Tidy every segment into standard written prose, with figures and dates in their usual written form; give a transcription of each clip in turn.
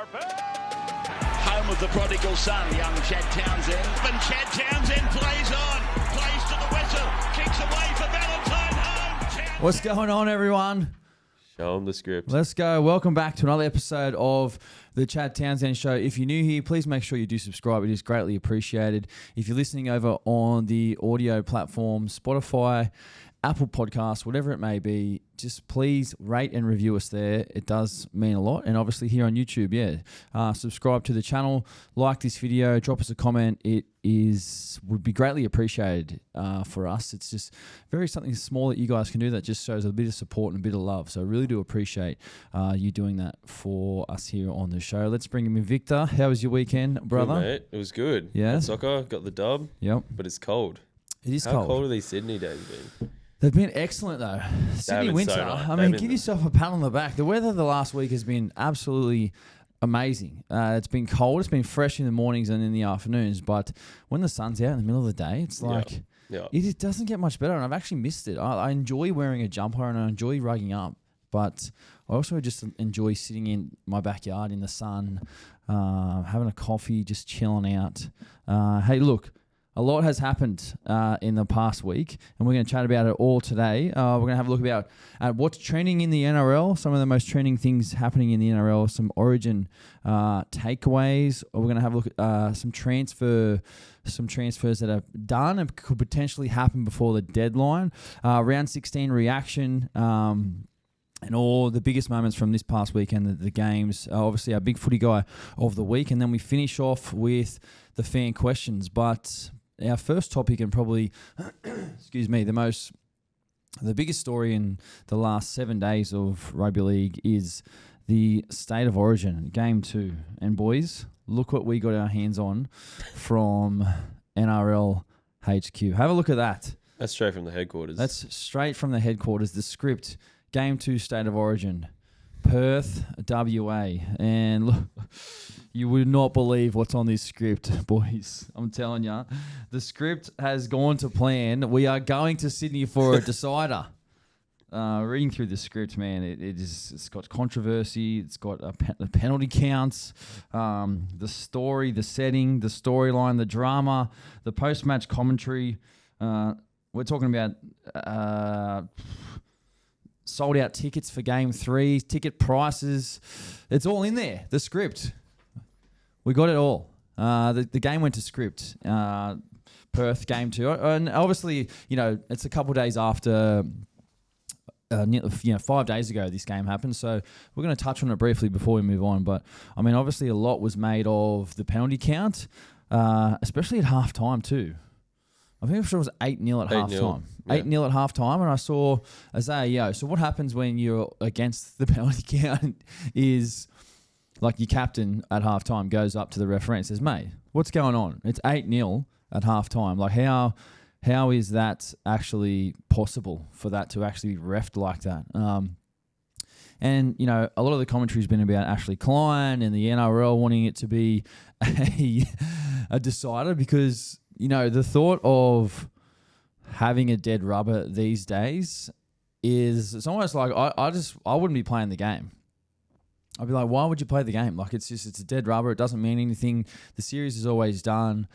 Home of the prodigal son, young Chad Townsend. And Chad Townsend plays on, plays to the whistle, kicks away for Valentine home. What's going on, everyone? Show them the script. Let's go. Welcome back to another episode of the Chad Townsend Show. If you're new here, please make sure you do subscribe. It is greatly appreciated. If you're listening over on the audio platform, Spotify, Apple Podcasts, whatever it may be, just please rate and review us there. It does mean a lot. And obviously here on YouTube, subscribe to the channel, like this video, drop us a comment. It would be greatly appreciated for us. It's just something small that you guys can do that just shows a bit of support and a bit of love. So I really do appreciate you doing that for us here on the show. Let's bring him in. Victor, how was your weekend, brother? Good, mate. It was good. Yeah. Had soccer, got the dub. Yep. But it's cold. It is How cold. cold have these Sydney days been? They've been excellent, though. Sydney been winter, so nice. I mean, give yourself a pat on the back. The weather the last week has been absolutely amazing. It's been cold. It's been fresh in the mornings and in the afternoons. But when the sun's out in the middle of the day, it's like it doesn't get much better. And I've actually missed it. I enjoy wearing a jumper and I enjoy rugging up. But I also just enjoy sitting in my backyard in the sun, having a coffee, just chilling out. Hey, look. A lot has happened in the past week, and we're going to chat about it all today. We're going to have a look at what's trending in the NRL, some of the most trending things happening in the NRL, some Origin takeaways. We're going to have a look at some transfers that are done and could potentially happen before the deadline. Round 16 reaction. And all the biggest moments from this past weekend, the games, obviously our big footy guy of the week, and then we finish off with the fan questions. But our first topic, and probably, the biggest story in the last 7 days of rugby league is the State of Origin, Game 2. And boys, look what we got our hands on from NRL HQ. Have a look at that. That's straight from the headquarters. That's straight from the headquarters, the script. Game 2 State of Origin, Perth, WA. And look, you would not believe what's on this script, boys. I'm telling you. The script has gone to plan. We are going to Sydney for a decider. Reading through the script, man, it's got controversy. It's got the penalty counts, the story, the setting, the storyline, the drama, the post-match commentary. We're talking about... sold out tickets for Game 3, ticket prices. It's all in there, the script. We got it all. The game went to script. Perth, Game 2. And obviously, it's a couple of days after, 5 days ago this game happened. So we're going to touch on it briefly before we move on. But, I mean, obviously a lot was made of the penalty count, especially at halftime too. I think it was 8-0 at halftime. 8-0 at halftime, and I saw Isaiah. So what happens when you're against the penalty count is, like, your captain at halftime goes up to the referee and says, "Mate, what's going on? It's 8-0 at halftime. Like, how is that actually possible for that to actually be reffed like that?" And, a lot of the commentary has been about Ashley Klein and the NRL wanting it to be a decider because, the thought of having a dead rubber these days it's almost like I wouldn't be playing the game. I'd be like, why would you play the game? Like, it's a dead rubber. It doesn't mean anything. The series is always done.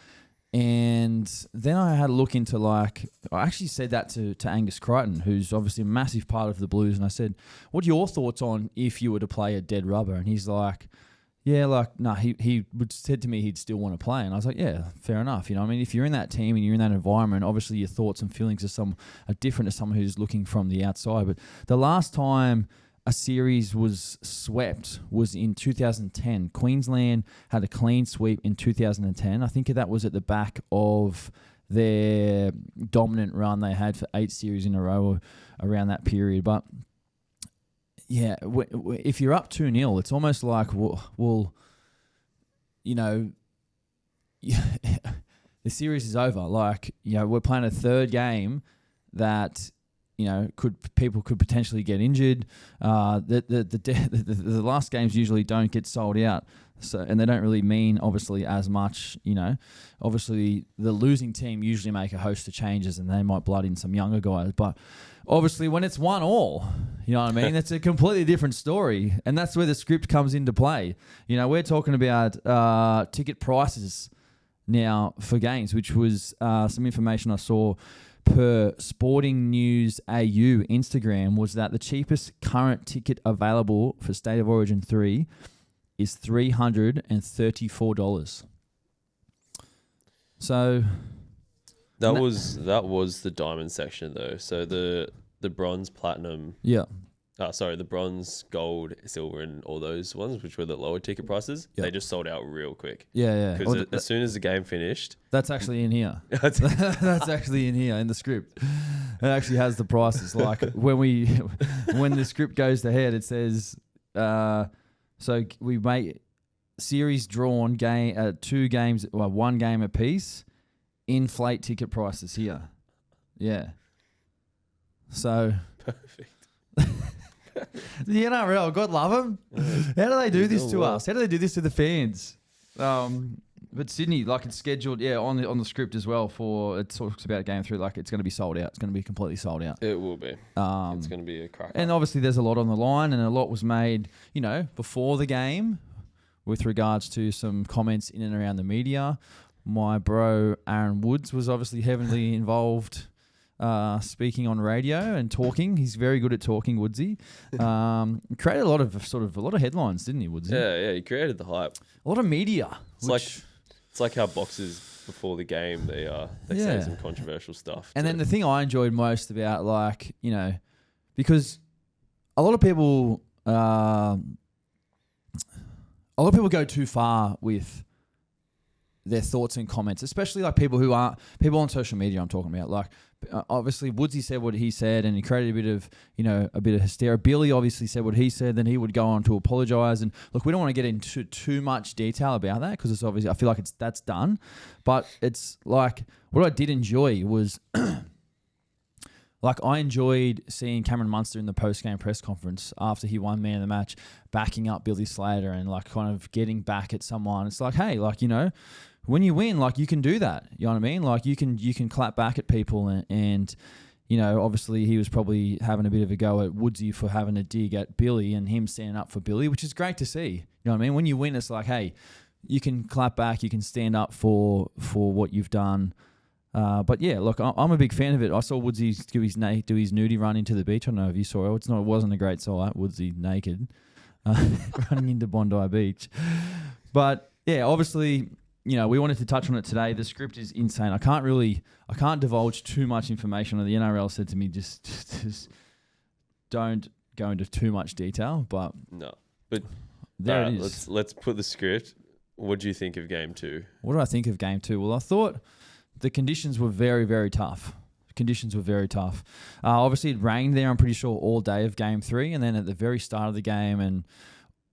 And then I had a look into, I actually said that to Angus Crichton, who's obviously a massive part of the Blues. And I said, what are your thoughts on if you were to play a dead rubber? And he's like, he said to me he'd still want to play. And I was like, yeah, fair enough. If you're in that team and you're in that environment, obviously your thoughts and feelings are different to someone who's looking from the outside. But the last time a series was swept was in 2010. Queensland had a clean sweep in 2010. I think that was at the back of their dominant run they had for 8 series in a row around that period. But yeah, if you're up 2-0, it's almost like, the series is over. We're playing a third game that people could potentially get injured. The last games usually don't get sold out, and they don't really mean obviously as much. Obviously the losing team usually make a host of changes, and they might blood in some younger guys. But obviously when it's 1-1, you know what I mean, that's a completely different story, and that's where the script comes into play. We're talking about ticket prices now for games, which was some information I saw per Sporting News AU Instagram, was that the cheapest current ticket available for State of Origin 3 is $334. So that was the diamond section though. So the bronze, platinum, the bronze, gold, silver, and all those ones, which were the lower ticket prices, they just sold out real quick. Yeah. Because as soon as the game finished... That's actually in here. That's actually in here in the script. It actually has the prices. Like when the script goes to head, it says, so we make series drawn game, 2 games, well, 1 game apiece, inflate ticket prices here. Yeah. So... Perfect. The NRL, God love them. How do they do this to us? How do they do this to the fans? But Sydney, like it's scheduled, on the script as well. It talks about game 3, like it's going to be sold out. It's going to be completely sold out. It will be. It's going to be a cracker. And obviously, there's a lot on the line, and a lot was made, before the game, with regards to some comments in and around the media. My bro Aaron Woods was obviously heavily involved. Speaking on radio and talking. He's very good at talking, Woodsy. Created a lot of headlines, didn't he, Woodsy? Yeah, he created the hype. A lot of media. It's like how boxers before the game they say some controversial stuff. And then the thing I enjoyed most about because a lot of people go too far with their thoughts and comments, especially like people on social media. I'm talking about, like, obviously Woodsy said what he said, and he created a bit of hysteria. Billy obviously said what he said, then he would go on to apologise. And look, we don't want to get into too much detail about that because it's obviously, I feel like that's done. But it's like, what I did enjoy was, like, I enjoyed seeing Cameron Munster in the post-game press conference after he won man of the match, backing up Billy Slater and like kind of getting back at someone. It's like, hey, like, when you win, like, you can do that. You know what I mean? Like, you can clap back at people and obviously he was probably having a bit of a go at Woodsy for having a dig at Billy and him standing up for Billy, which is great to see. You know what I mean? When you win, it's like, hey, you can clap back, you can stand up for what you've done. But yeah, look, I'm a big fan of it. I saw Woodsy do his nudie run into the beach. I don't know if you saw it. It wasn't a great sight, Woodsy naked, running into Bondi Beach. But yeah, obviously, we wanted to touch on it today. The script is insane. I can't divulge too much information. The NRL said to me, just don't go into too much detail. But no, but there it is. Let's put the script. What do you think of game 2? What do I think of game 2? Well, I thought the conditions were very, very tough. Obviously, it rained there, I'm pretty sure, all day of game 3. And then at the very start of the game, and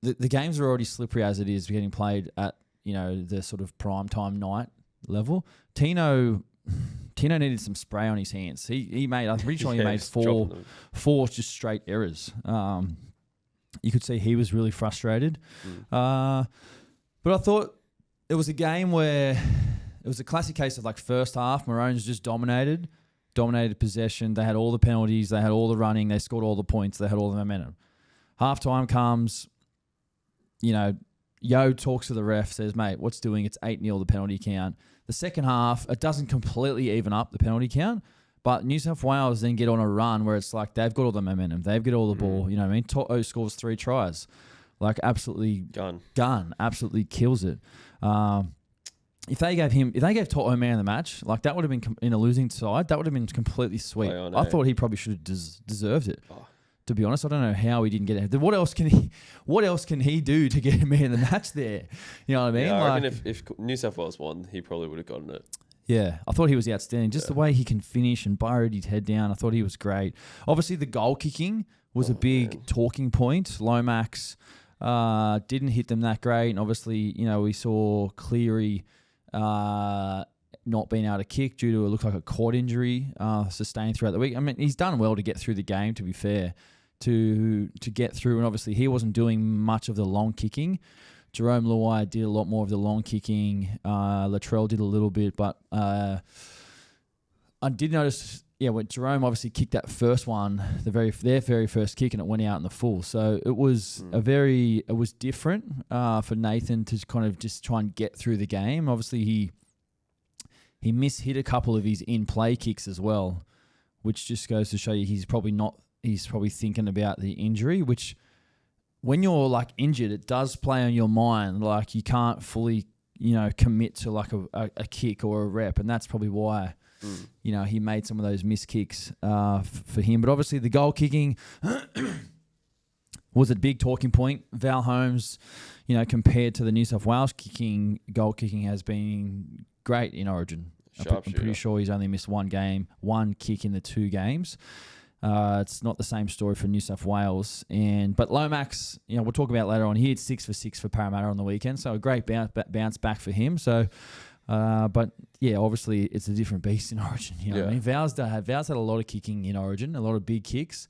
the games are already slippery as it is, getting played at, the sort of prime time night level. Tino needed some spray on his hands. I'm pretty sure he made four just straight errors. You could see he was really frustrated. But I thought it was a game where it was a classic case of, like, first half, Maroons just dominated possession. They had all the penalties. They had all the running. They scored all the points. They had all the momentum. Halftime comes, Yo talks to the ref, says, mate, what's doing? It's 8-0 the penalty count. The second half, it doesn't completely even up the penalty count, but New South Wales then get on a run where it's like they've got all the momentum. They've got all the ball. You know what I mean? Toto scores 3 tries. Like, absolutely gun. Absolutely kills it. If they gave Toto man of the match, like, that would have been, in a losing side, that would have been completely sweet. I thought he probably should have deserved it. Oh. To be honest, I don't know how he didn't get it. What else can he do to get a man of the match there? You know what I mean? Yeah, I reckon if New South Wales won, he probably would have gotten it. Yeah, I thought he was outstanding. Just the way he can finish and burrowed his head down, I thought he was great. Obviously, the goal kicking was a big talking point. Lomax didn't hit them that great. And obviously, we saw Cleary not being able to kick due to it looked like a quad injury sustained throughout the week. I mean, he's done well to get through the game, to be fair, to get through. And obviously, he wasn't doing much of the long kicking. Jerome Luai did a lot more of the long kicking. Latrell did a little bit, but I did notice, when Jerome obviously kicked that first one, their very first kick, and it went out in the full. So it was it was different for Nathan to kind of just try and get through the game. Obviously, he mishit a couple of his in-play kicks as well, which just goes to show you he's probably thinking about the injury, which when you're like injured, it does play on your mind. Like you can't fully, commit to like a kick or a rep. And that's probably why, he made some of those missed kicks for him. But obviously the goal kicking was a big talking point. Val Holmes, compared to the New South Wales goal kicking has been great in Origin. I'm pretty sure he's only missed one kick in the 2 games. It's not the same story for New South Wales. But Lomax, we'll talk about later on. He had 6 for 6 for Parramatta on the weekend, so a great bounce back for him. So, but yeah, obviously it's a different beast in Origin. You know what I mean? Val's had a lot of kicking in Origin, a lot of big kicks,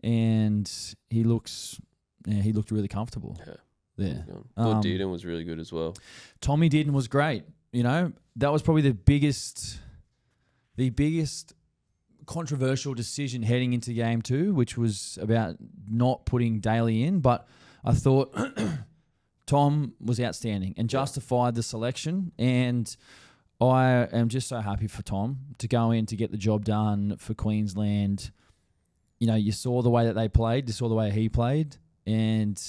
and he looked really comfortable. Yeah. Thought Dearden was really good as well. Tommy Dearden was great. That was probably the biggest controversial decision heading into game 2, which was about not putting Daly in. But I thought Tom was outstanding and justified the selection. And I am just so happy for Tom to go in to get the job done for Queensland. You saw the way that they played. You saw the way he played. And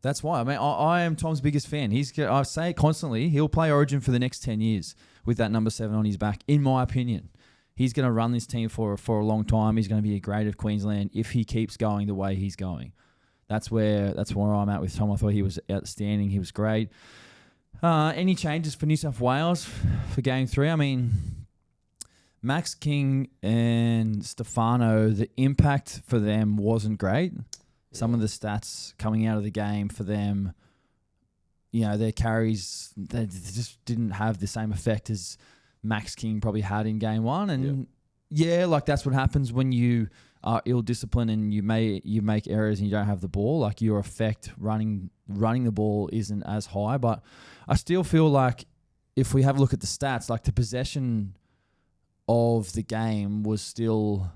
that's why. I mean, I am Tom's biggest fan. I say it constantly, he'll play Origin for the next 10 years with that number 7 on his back, in my opinion. He's going to run this team for a long time. He's going to be a great of Queensland if he keeps going the way he's going. That's where I'm at with Tom. I thought he was outstanding. He was great. Any changes for New South Wales for game 3? I mean, Max King and Stefano, the impact for them wasn't great. Some of the stats coming out of the game for them, their carries, they just didn't have the same effect as Max King probably had in game 1. And that's what happens when you are ill-disciplined and you make errors and you don't have the ball. Like your effect running the ball isn't as high. But I still feel like if we have a look at the stats, like the possession of the game was still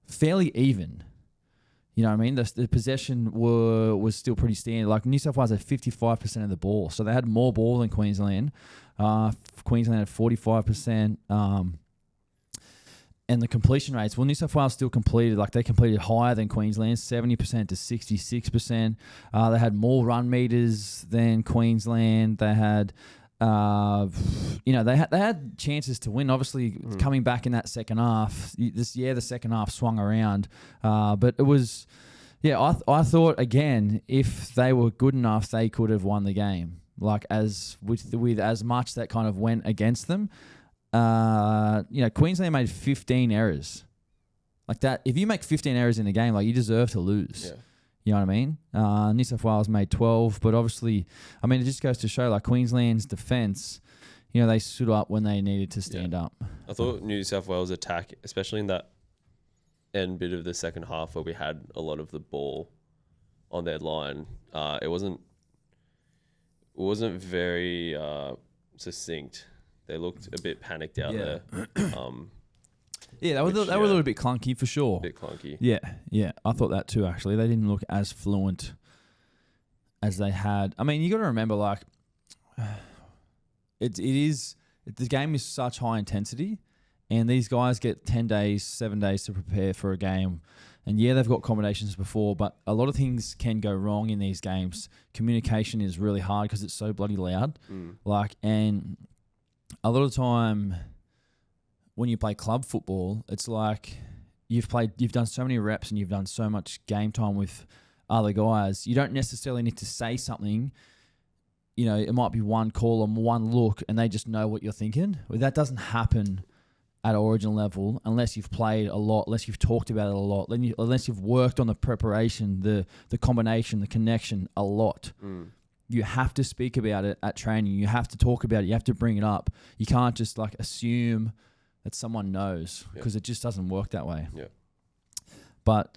fairly even. You know what I mean? The possession was still pretty standard. Like New South Wales had 55% of the ball. So they had more ball than Queensland. Queensland had 45%. And the completion rates, New South Wales still completed, they completed higher than Queensland, 70% to 66%. They had more run meters than Queensland. They had, they had chances to win. Obviously, coming back in that second half, the second half swung around. But it was, I thought, again, if they were good enough, they could have won the game. Like with as much that kind of went against them. Queensland made 15 errors. Like that, if you make 15 errors in the game, you deserve to lose. Yeah. You know what I mean? New South Wales made 12, but obviously, it just goes to show, Queensland's defence, they stood up when they needed to stand up. I thought New South Wales attack, especially in that end bit of the second half where we had a lot of the ball on their line, it wasn't very succinct. They looked a bit panicked out there. They were a little bit clunky for sure. A bit clunky. Yeah. I thought that too, actually. They didn't look as fluent as they had. You got to remember, the game is such high intensity, and these guys get 10 days, 7 days to prepare for a game. And they've got combinations before, but a lot of things can go wrong in these games. Communication is really hard because it's so bloody loud. And a lot of the time when you play club football, it's like you've done so many reps and you've done so much game time with other guys. You don't necessarily need to say something. It might be one call and one look and they just know what you're thinking. Well, that doesn't happen at Origin level unless you've played a lot, unless you've talked about it a lot, unless you've worked on the preparation, the combination, the connection a lot. you have to speak about it at training. You have to talk about it. You have to bring it up. You can't just like assume that someone knows because it just doesn't work that way. Yeah. But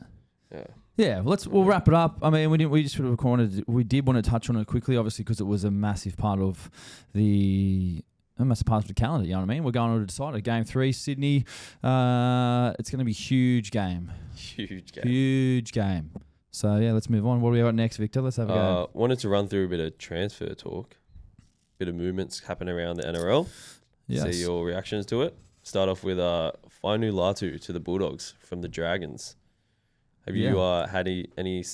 yeah, we'll wrap it up. I mean, we just sort of we did want to touch on it quickly, obviously, because it was a massive part of the calendar. You know what I mean? We're going to decide Game 3, Sydney. It's going to be huge game. Huge game. So yeah, let's move on. What do we got next, Victor? Let's have a go. Wanted to run through a bit of transfer talk, bit of movements happening around the NRL. Yes. See your reactions to it. Start off with Fainu Latu to the Bulldogs from the Dragons. Have you had any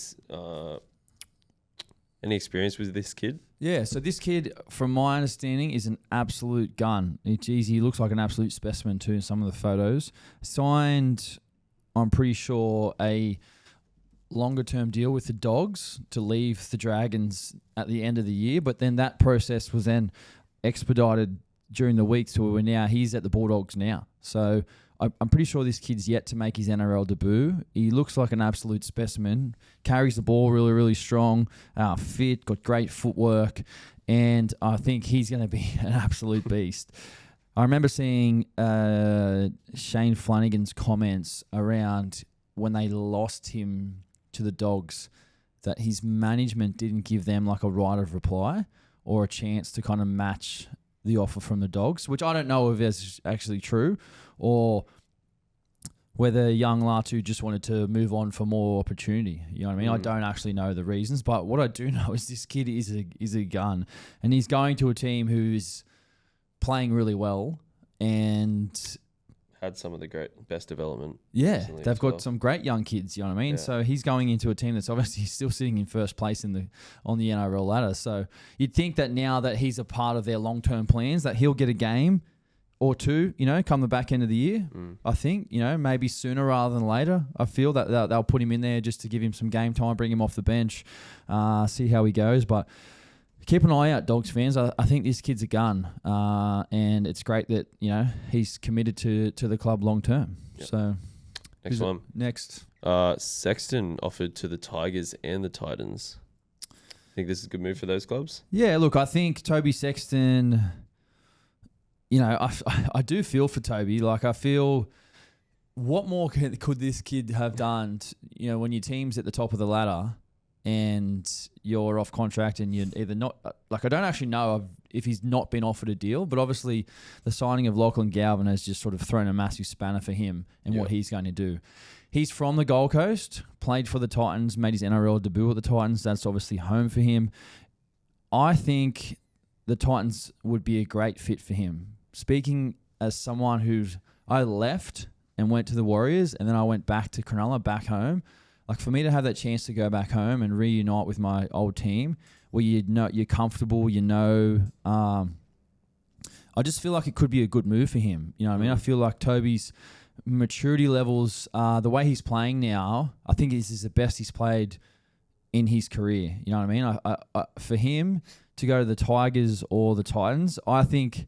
experience with this kid? Yeah, so this kid, from my understanding, is an absolute gun. He looks like an absolute specimen too in some of the photos. Signed, I'm pretty sure, a longer-term deal with the Dogs to leave the Dragons at the end of the year, but then that process was then expedited during the week to where now he's at the Bulldogs now. So I'm pretty sure this kid's yet to make his NRL debut. He looks like an absolute specimen, carries the ball really, really strong, fit, got great footwork, and I think he's going to be an absolute beast. I remember seeing Shane Flanagan's comments around when they lost him to the Dogs, that his management didn't give them like a right of reply or a chance to kind of match the offer from the Dogs, which I don't know if it's actually true or whether young Latu just wanted to move on for more opportunity. You know what I mean? I don't actually know the reasons, but what I do know is this kid is a gun, and he's going to a team who's playing really well and had some of the best development. Yeah, they've got some great young kids, you know what I mean? Yeah. So he's going into a team that's obviously still sitting in first place on the NRL ladder. So you'd think that now that he's a part of their long-term plans, that he'll get a game or two, come the back end of the year. I think, maybe sooner rather than later. I feel that they'll put him in there just to give him some game time, bring him off the bench, see how he goes. But keep an eye out, Dogs fans. I think this kid's a gun, and it's great that he's committed to the club long term. Yep. So next one. Next, Sexton offered to the Tigers and the Titans. Think this is a good move for those clubs? Yeah, look, I think Toby Sexton. I do feel for Toby. Like, I feel, what more could this kid have done? When your team's at the top of the ladder and you're off contract and you're either not, like, I don't actually know if he's not been offered a deal, but obviously the signing of Lachlan Galvin has just sort of thrown a massive spanner for him and what he's going to do. He's from the Gold Coast, played for the Titans, made his NRL debut at the Titans. That's obviously home for him. I think the Titans would be a great fit for him. Speaking as someone I left and went to the Warriors, and then I went back to Cronulla, back home. Like, for me to have that chance to go back home and reunite with my old team, where you're comfortable, I just feel like it could be a good move for him. You know what I mean? I feel like Toby's maturity levels, the way he's playing now, I think this is the best he's played in his career. You know what I mean? I for him to go to the Tigers or the Titans, I think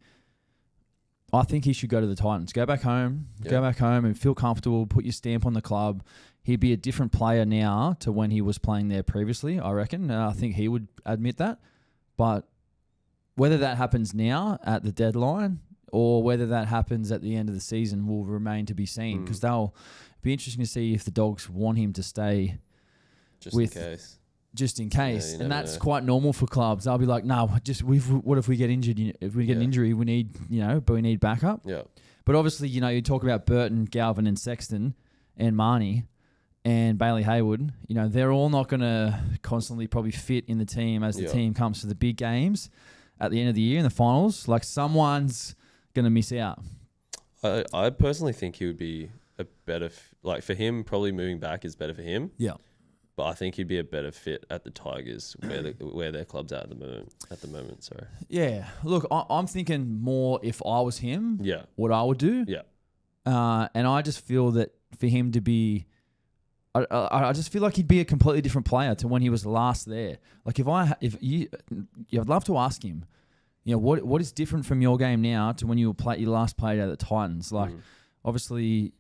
he should go to the Titans. Go back home and feel comfortable, put your stamp on the club. He'd be a different player now to when he was playing there previously, I reckon. I think he would admit that. But whether that happens now at the deadline or whether that happens at the end of the season will remain to be seen, because they'll be interesting to see if the Dogs want him to stay just in case. Yeah, and that's quite normal for clubs. They'll be like, no, what if we get injured? If we get an injury, we need, but we need backup. Yeah. But obviously, you talk about Burton, Galvin and Sexton and Marnie and Bailey Haywood, they're all not going to constantly probably fit in the team as the team comes to the big games at the end of the year in the finals. Like, someone's going to miss out. I personally think he would be a better, for him, probably moving back is better for him. Yeah. But I think he'd be a better fit at the Tigers, where their club's at the moment. Sorry. Yeah. Look, I'm thinking more if I was him. Yeah. What I would do. Yeah. And I just feel that for him to be, I just feel like he'd be a completely different player to when he was last there. Like, I'd love to ask him, what is different from your game now to when you last played at the Titans? Like, obviously,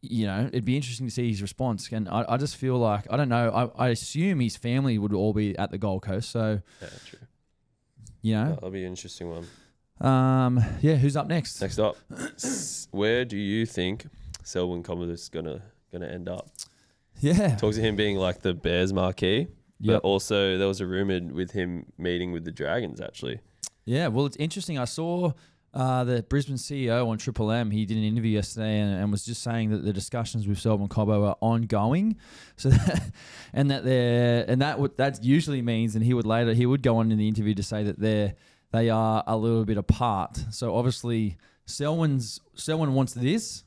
it'd be interesting to see his response. And I just feel like, I don't know, I assume his family would all be at the Gold Coast. So, yeah, true. That'll be an interesting one. Who's up next? Next up, where do you think Selwyn Commodore is gonna end up? Yeah, talks of him being like the Bears marquee, but also there was a rumored with him meeting with the Dragons actually. Yeah, well, it's interesting. I saw the Brisbane CEO on Triple M. He did an interview yesterday and was just saying that the discussions with Selwyn Cobbo are ongoing. So that usually means, and he would go on in the interview to say that they are a little bit apart. So obviously Selwyn wants this.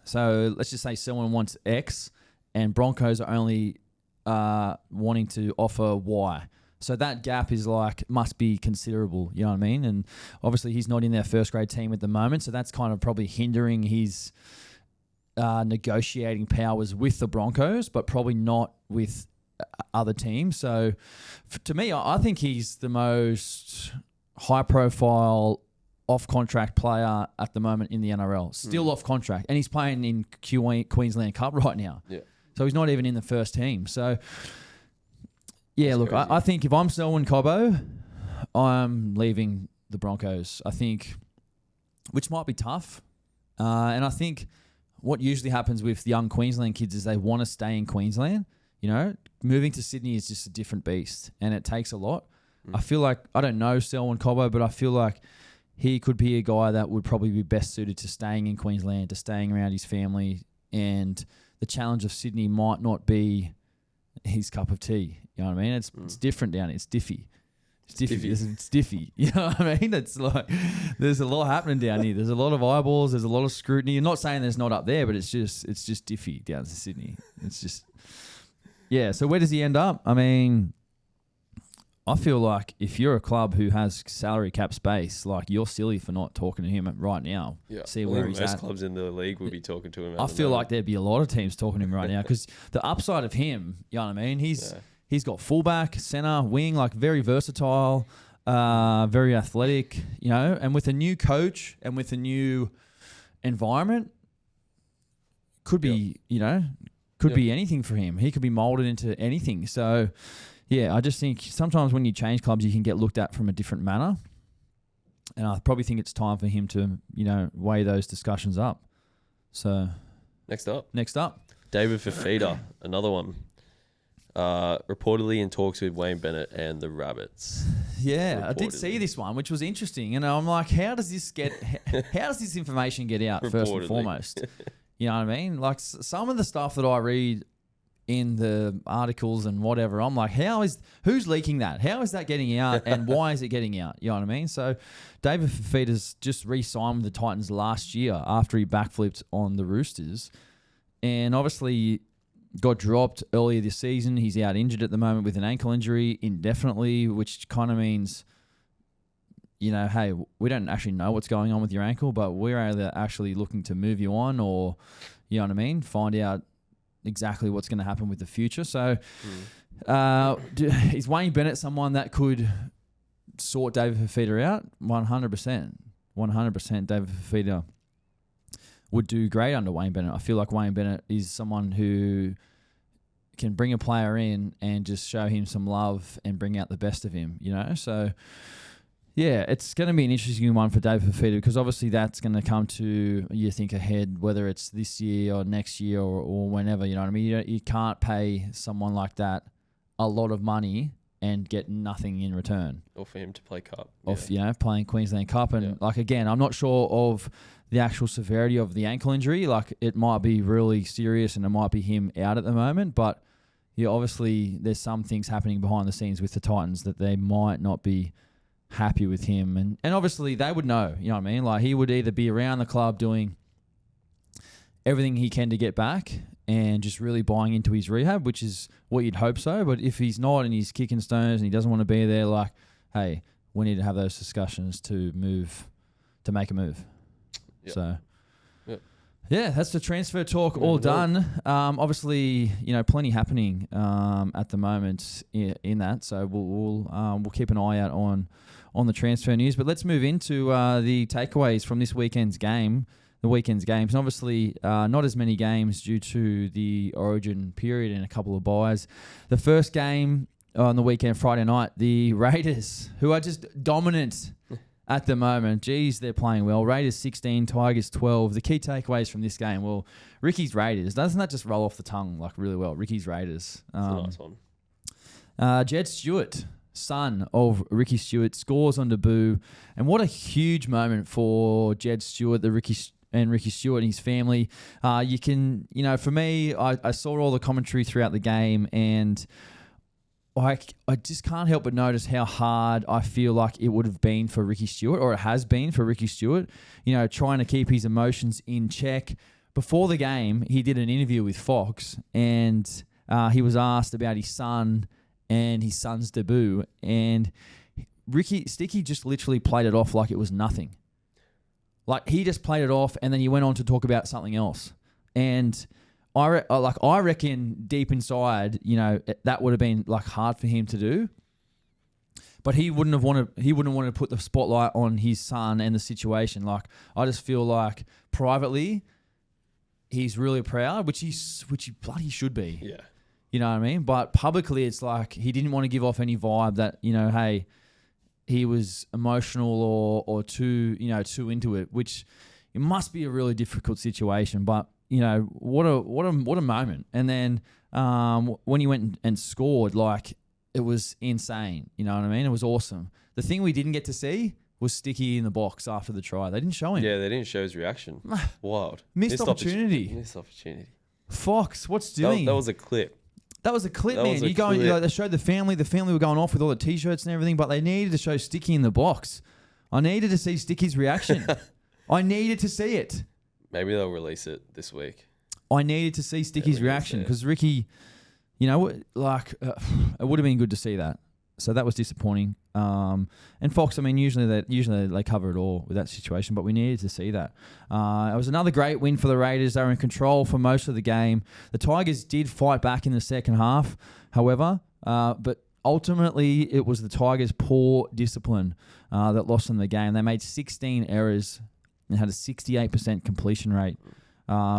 So let's just say Selwyn wants X, and Broncos are only wanting to offer Y. So that gap is must be considerable, you know what I mean? And obviously he's not in their first grade team at the moment, so that's kind of probably hindering his negotiating powers with the Broncos, but probably not with other teams. So to me, I think he's the most high-profile off-contract player at the moment in the NRL. Still off contract, and he's playing in Queensland Cup right now. Yeah. So he's not even in the first team. So... yeah, look, I think if I'm Selwyn Cobbo, I'm leaving the Broncos. I think, which might be tough. And I think what usually happens with young Queensland kids is they want to stay in Queensland. Moving to Sydney is just a different beast, and it takes a lot. I feel like, I don't know Selwyn Cobbo, but I feel like he could be a guy that would probably be best suited to staying in Queensland, to staying around his family, and the challenge of Sydney might not be his cup of tea. You know what I mean? It's different down here. It's diffy. It's diffy. You know what I mean? It's like there's a lot happening down here. There's a lot of eyeballs. There's a lot of scrutiny. I'm not saying there's not up there, but it's just diffy down to Sydney. It's just So where does he end up? I mean, I feel like if you're a club who has salary cap space, you're silly for not talking to him right now. Yeah. See where he's most at. Clubs in the league would be talking to him. I feel like there'd be a lot of teams talking to him right now because the upside of him, you know what I mean? He's got fullback, centre, wing, very versatile, very athletic, and with a new coach and with a new environment, could be, could be anything for him. He could be moulded into anything. So, I just think sometimes when you change clubs, you can get looked at from a different manner. And I probably think it's time for him to, weigh those discussions up. So, Next up, David Fifita, another one. Reportedly in talks with Wayne Bennett and the Rabbits. Yeah, I did see this one, which was interesting. I'm like, how does this information get out first and foremost? You know what I mean? Some of the stuff that I read in the articles and whatever, I'm like, who's leaking that? How is that getting out, and why is it getting out? You know what I mean? So David Fifita's just re-signed with the Titans last year after he backflipped on the Roosters, and obviously got dropped earlier this season. He's out injured at the moment with an ankle injury indefinitely, which kind of means, hey, we don't actually know what's going on with your ankle, but we're either actually looking to move you on or, you know what I mean, find out exactly what's going to happen with the future. So is Wayne Bennett someone that could sort David Fifita out? 100%. 100% David Fifita would do great under Wayne Bennett. I feel like Wayne Bennett is someone who can bring a player in and just show him some love and bring out the best of him, So, it's going to be an interesting one for David Fifita because obviously that's going to come to, you think ahead, whether it's this year or next year or whenever, you know what I mean? You can't pay someone like that a lot of money and get nothing in return. Or for him to play Cup. Playing Queensland Cup. And again, I'm not sure of the actual severity of the ankle injury. It might be really serious and it might be him out at the moment. But obviously there's some things happening behind the scenes with the Titans that they might not be happy with him. And obviously they would know, you know what I mean? He would either be around the club doing everything he can to get back and just really buying into his rehab, which is what you'd hope so. But if he's not and he's kicking stones and he doesn't want to be there, hey, we need to have those discussions to make a move. Yep. So, that's the transfer talk all done. Obviously, plenty happening at the moment in that. So we'll keep an eye out on the transfer news. But let's move into the takeaways from this weekend's game. the weekend's games. And obviously, not as many games due to the Origin period and a couple of buys. The first game on the weekend, Friday night, the Raiders, who are just dominant at the moment. Geez, they're playing well. Raiders 16, Tigers 12. The key takeaways from this game, well, Ricky's Raiders. Doesn't that just roll off the tongue like really well? Ricky's Raiders. That's a nice one. Jed Stewart, son of Ricky Stewart, scores on debut. And what a huge moment for Jed Stewart, Ricky Stewart and his family. For me, I saw all the commentary throughout the game, and I just can't help but notice how hard I feel like it would have been for Ricky Stewart, or it has been for Ricky Stewart, trying to keep his emotions in check. Before the game, he did an interview with Fox, and he was asked about his son and his son's debut, and Sticky just literally played it off like it was nothing. Like, he just played it off, and then he went on to talk about something else. And I reckon deep inside, that would have been like hard for him to do. But he wouldn't have wanted to put the spotlight on his son and the situation. Like, I just feel like privately, he's really proud, which he bloody should be. Yeah. You know what I mean? But publicly, it's like he didn't want to give off any vibe that, hey, he was emotional or too into it, which it must be a really difficult situation. But what a moment. And then when he went and scored, like, it was insane. You know what I mean? It was awesome. The thing we didn't get to see was Sticky in the box after the try. They didn't show him. Yeah, they didn't show his reaction. Wild. Missed opportunity. Missed opportunity. Fox, what's doing? That was a clip. That was a clip, man. They showed the family. The family were going off with all the T-shirts and everything, but they needed to show Sticky in the box. I needed to see Sticky's reaction. I needed to see it. Maybe they'll release it this week. I needed to see Sticky's reaction because Ricky, it would have been good to see that. So that was disappointing. And Fox, I mean, usually they cover it all with that situation, but we needed to see that. It was another great win for the Raiders. They were in control for most of the game. The Tigers did fight back in the second half, however, but ultimately it was the Tigers' poor discipline that lost them the game. They made 16 errors and had a 68% completion rate,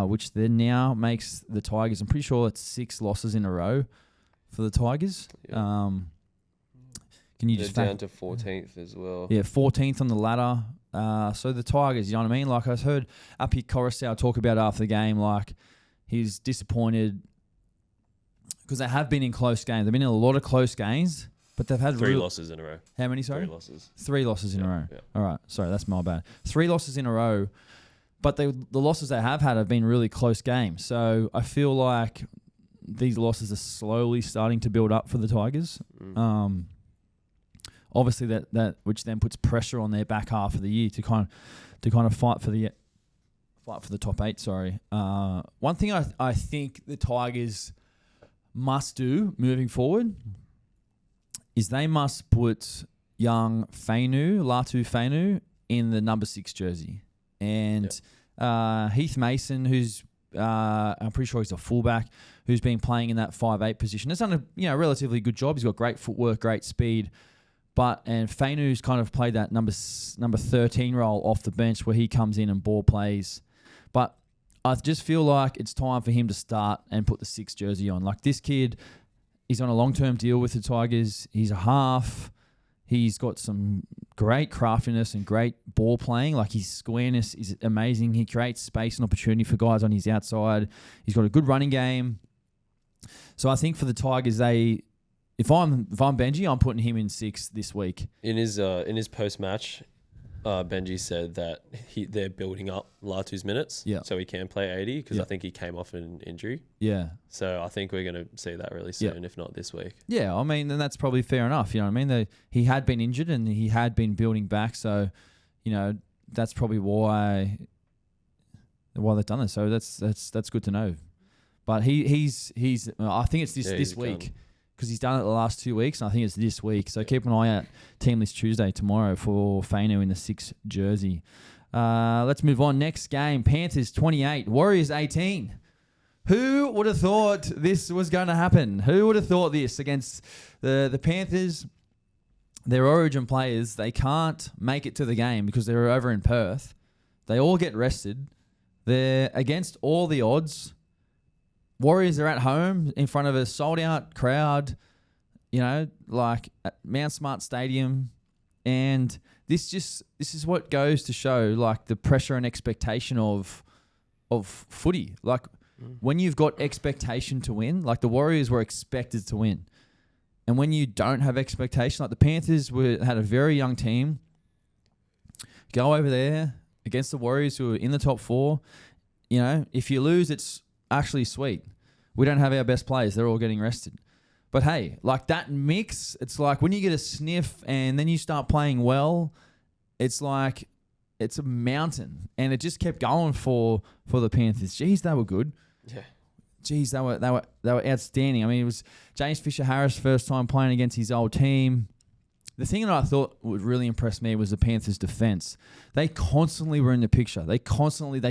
which then now makes the Tigers, I'm pretty sure it's 6 losses in a row for the Tigers. Yeah. Can you They're just down to 14th as well. Yeah, 14th on the ladder. So the Tigers, you know what I mean? Like, I heard Api Coruscant talk about after the game, like, he's disappointed because they have been in close games. They've been in a lot of close games, but they've had 3 losses in a row. How many, sorry? 3 losses. 3 losses in a row. Yeah. All right. Sorry, that's my bad. 3 losses in a row, but the losses they have had have been really close games. So I feel like these losses are slowly starting to build up for the Tigers. Obviously, that which then puts pressure on their back half of the year to kind of fight for the top 8. Sorry. One thing I think the Tigers must do moving forward is they must put young Latu Fainu in the number 6 jersey, and Heath Mason, who's I'm pretty sure he's a fullback, who's been playing in that 5'8" position. Has done a relatively good job. He's got great footwork, great speed. And Fainu's kind of played that number 13 role off the bench where he comes in and ball plays. But I just feel like it's time for him to start and put the 6 jersey on. Like, this kid, he's on a long-term deal with the Tigers. He's a half. He's got some great craftiness and great ball playing. Like, his squareness is amazing. He creates space and opportunity for guys on his outside. He's got a good running game. So I think for the Tigers, If I'm Benji, I'm putting him in 6 this week. In his post match, Benji said that they're building up Latu's minutes, so he can play 80 because I think he came off an injury. Yeah. So I think we're going to see that really soon, if not this week. Yeah, I mean, and that's probably fair enough. You know what I mean? He had been injured and he had been building back, so that's probably why they've done this. So that's good to know. But he's I think it's this week. Because he's done it the last 2 weeks, and I think it's this week. So keep an eye out, Team List Tuesday tomorrow for Fainu in the 6 jersey. Let's move on. Next game, Panthers 28, Warriors 18. Who would have thought this was going to happen? Who would have thought this against the Panthers? Their Origin players, they can't make it to the game because they're over in Perth. They all get rested. They're against all the odds. Warriors are at home in front of a sold-out crowd, like at Mount Smart Stadium. And this is what goes to show, like, the pressure and expectation of footy. Like, when you've got expectation to win, like the Warriors were expected to win. And when you don't have expectation, like the Panthers had a very young team, go over there against the Warriors who are in the top 4. If you lose, it's actually sweet. We don't have our best players. They're all getting rested. But hey, like that mix, it's like when you get a sniff and then you start playing well, it's like it's a mountain. And it just kept going for the Panthers. Jeez, they were good. Yeah. Jeez, they were outstanding. I mean, it was James Fisher-Harris' first time playing against his old team. The thing that I thought would really impress me was the Panthers' defense. They constantly were in the picture. They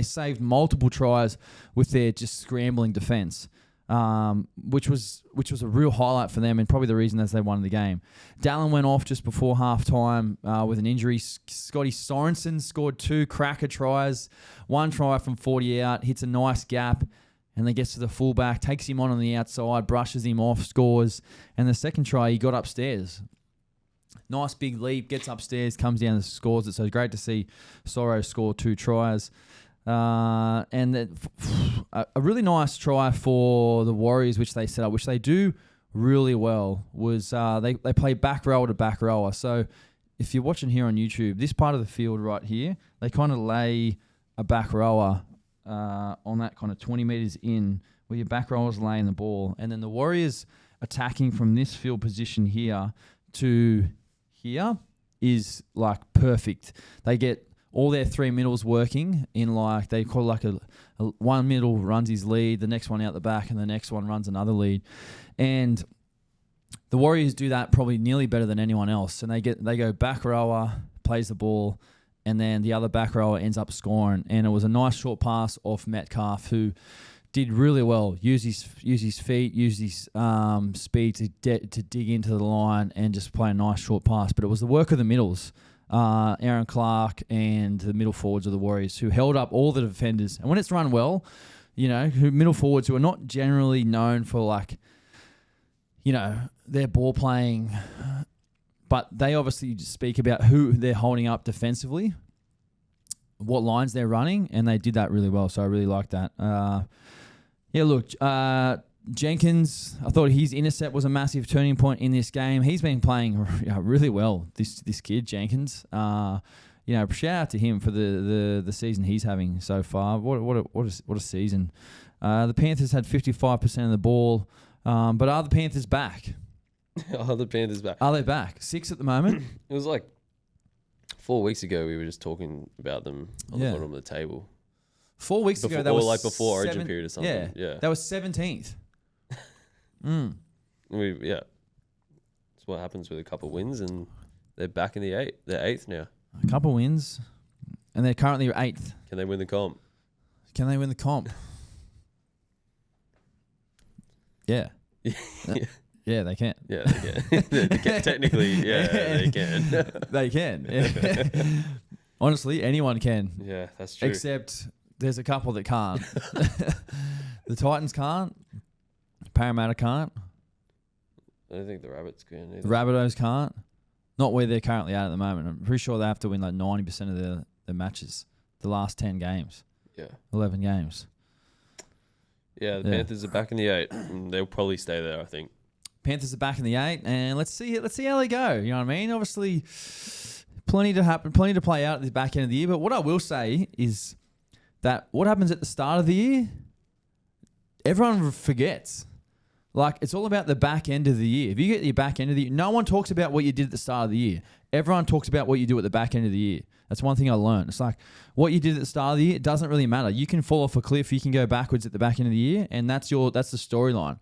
saved multiple tries with their just scrambling defense, which was a real highlight for them and probably the reason as they won the game. Dallin went off just before halftime with an injury. Scotty Sorensen scored 2 cracker tries, 1 try from 40 out, hits a nice gap, and then gets to the fullback, takes him on the outside, brushes him off, scores. And the second try, he got upstairs. Nice big leap, gets upstairs, comes down and scores it. So it's great to see Sorrow score 2 tries. And a really nice try for the Warriors, which they set up, which they do really well, was they play back rower to back rower. So if you're watching here on YouTube, this part of the field right here, they kind of lay a back rower on that kind of 20 metres in where your back rowers laying the ball. And then the Warriors attacking from this field position here to here is like perfect. They get all their 3 middles working in like, they call like a one middle runs his lead, the next one out the back, and the next one runs another lead. And the Warriors do that probably nearly better than anyone else. And they go back rower, plays the ball, and then the other back rower ends up scoring. And it was a nice short pass off Metcalf, who did really well. Use his feet, use his speed to dig into the line and just play a nice short pass. But it was the work of the middles, Aaron Clark and the middle forwards of the Warriors, who held up all the defenders. And when it's run well, middle forwards who are not generally known for like, their ball playing, but they obviously speak about who they're holding up defensively, what lines they're running, and they did that really well. So I really like that. Jenkins, I thought his intercept was a massive turning point in this game. He's been playing really well, this kid, Jenkins. Shout out to him for the season he's having so far. What a season. The Panthers had 55% of the ball, but are the Panthers back? Are the Panthers back? Are they back? 6 at the moment? It was like 4 weeks ago we were just talking about them on the bottom of the table. 4 weeks ago, that or was like before Origin period or something. Yeah. That was 17th. That's what happens with a couple of wins, and they're back in the 8th. They're 8th now. A couple of wins, and they're currently 8th. Can they win the comp? Yeah. Yeah, they can. Yeah, they can. Technically, they can. They can. Yeah. Honestly, anyone can. Yeah, that's true. Except there's a couple that can't. The Titans can't. Parramatta can't. I don't think the Rabbits can either. The Rabbitohs can't. Not where they're currently at the moment. I'm pretty sure they have to win like 90% of their matches. The last 10 games. Yeah. 11 games. Yeah, the Panthers are back in the 8. And they'll probably stay there, I think. Panthers are back in the 8, and let's see how they go. You know what I mean? Obviously, plenty to happen, plenty to play out at the back end of the year. But what I will say is that what happens at the start of the year, everyone forgets. Like, it's all about the back end of the year. If you get your back end of the year, no one talks about what you did at the start of the year. Everyone talks about what you do at the back end of the year. That's one thing I learned. It's like, what you did at the start of the year, it doesn't really matter. You can fall off a cliff, you can go backwards at the back end of the year, and that's the storyline.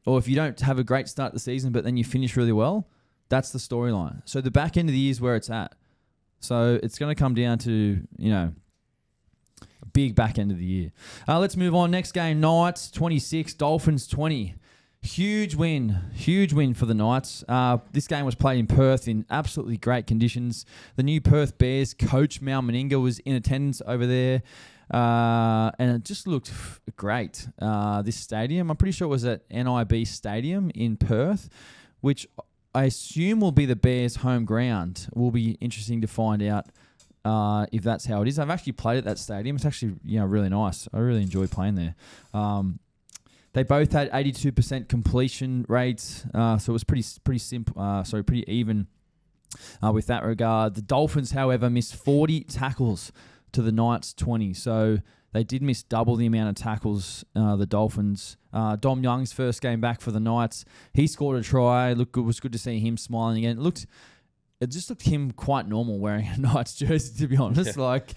Or if you don't have a great start to the season, but then you finish really well, that's the storyline. So the back end of the year is where it's at. So it's going to come down to, a big back end of the year. Let's move on. Next game, Knights 26, Dolphins 20. Huge win for the Knights. This game was played in Perth in absolutely great conditions. The new Perth Bears coach, Mal Meninga, was in attendance over there. And it just looked great. This stadium, I'm pretty sure it was at NIB Stadium in Perth, which I assume will be the Bears' home ground. Will be interesting to find out if that's how it is. I've actually played at that stadium. It's actually really nice. I really enjoy playing there. They both had 82% completion rates, so it was pretty simple. Pretty even with that regard. The Dolphins, however, missed 40 tackles to the Knights 20. So they did miss double the amount of tackles, the Dolphins. Dom Young's first game back for the Knights. He scored a try. It was good to see him smiling again. It just looked him quite normal wearing a Knights jersey, to be honest. Yeah. Like,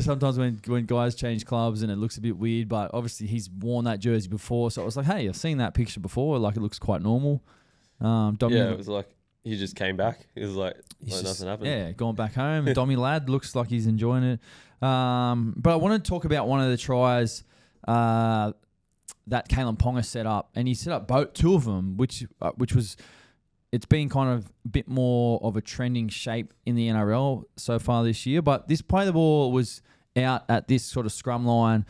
sometimes when guys change clubs and it looks a bit weird, but obviously he's worn that jersey before. So I was like, hey, I've seen that picture before. Like, it looks quite normal. It was like he just came back. It was like nothing happened. Yeah, gone back home. Dommy lad looks like he's enjoying it. But I want to talk about one of the tries that Kalen Ponga set up, and he set up two of them, which was. It's been kind of a bit more of a trending shape in the NRL so far this year. But this play the ball was out at this sort of scrum line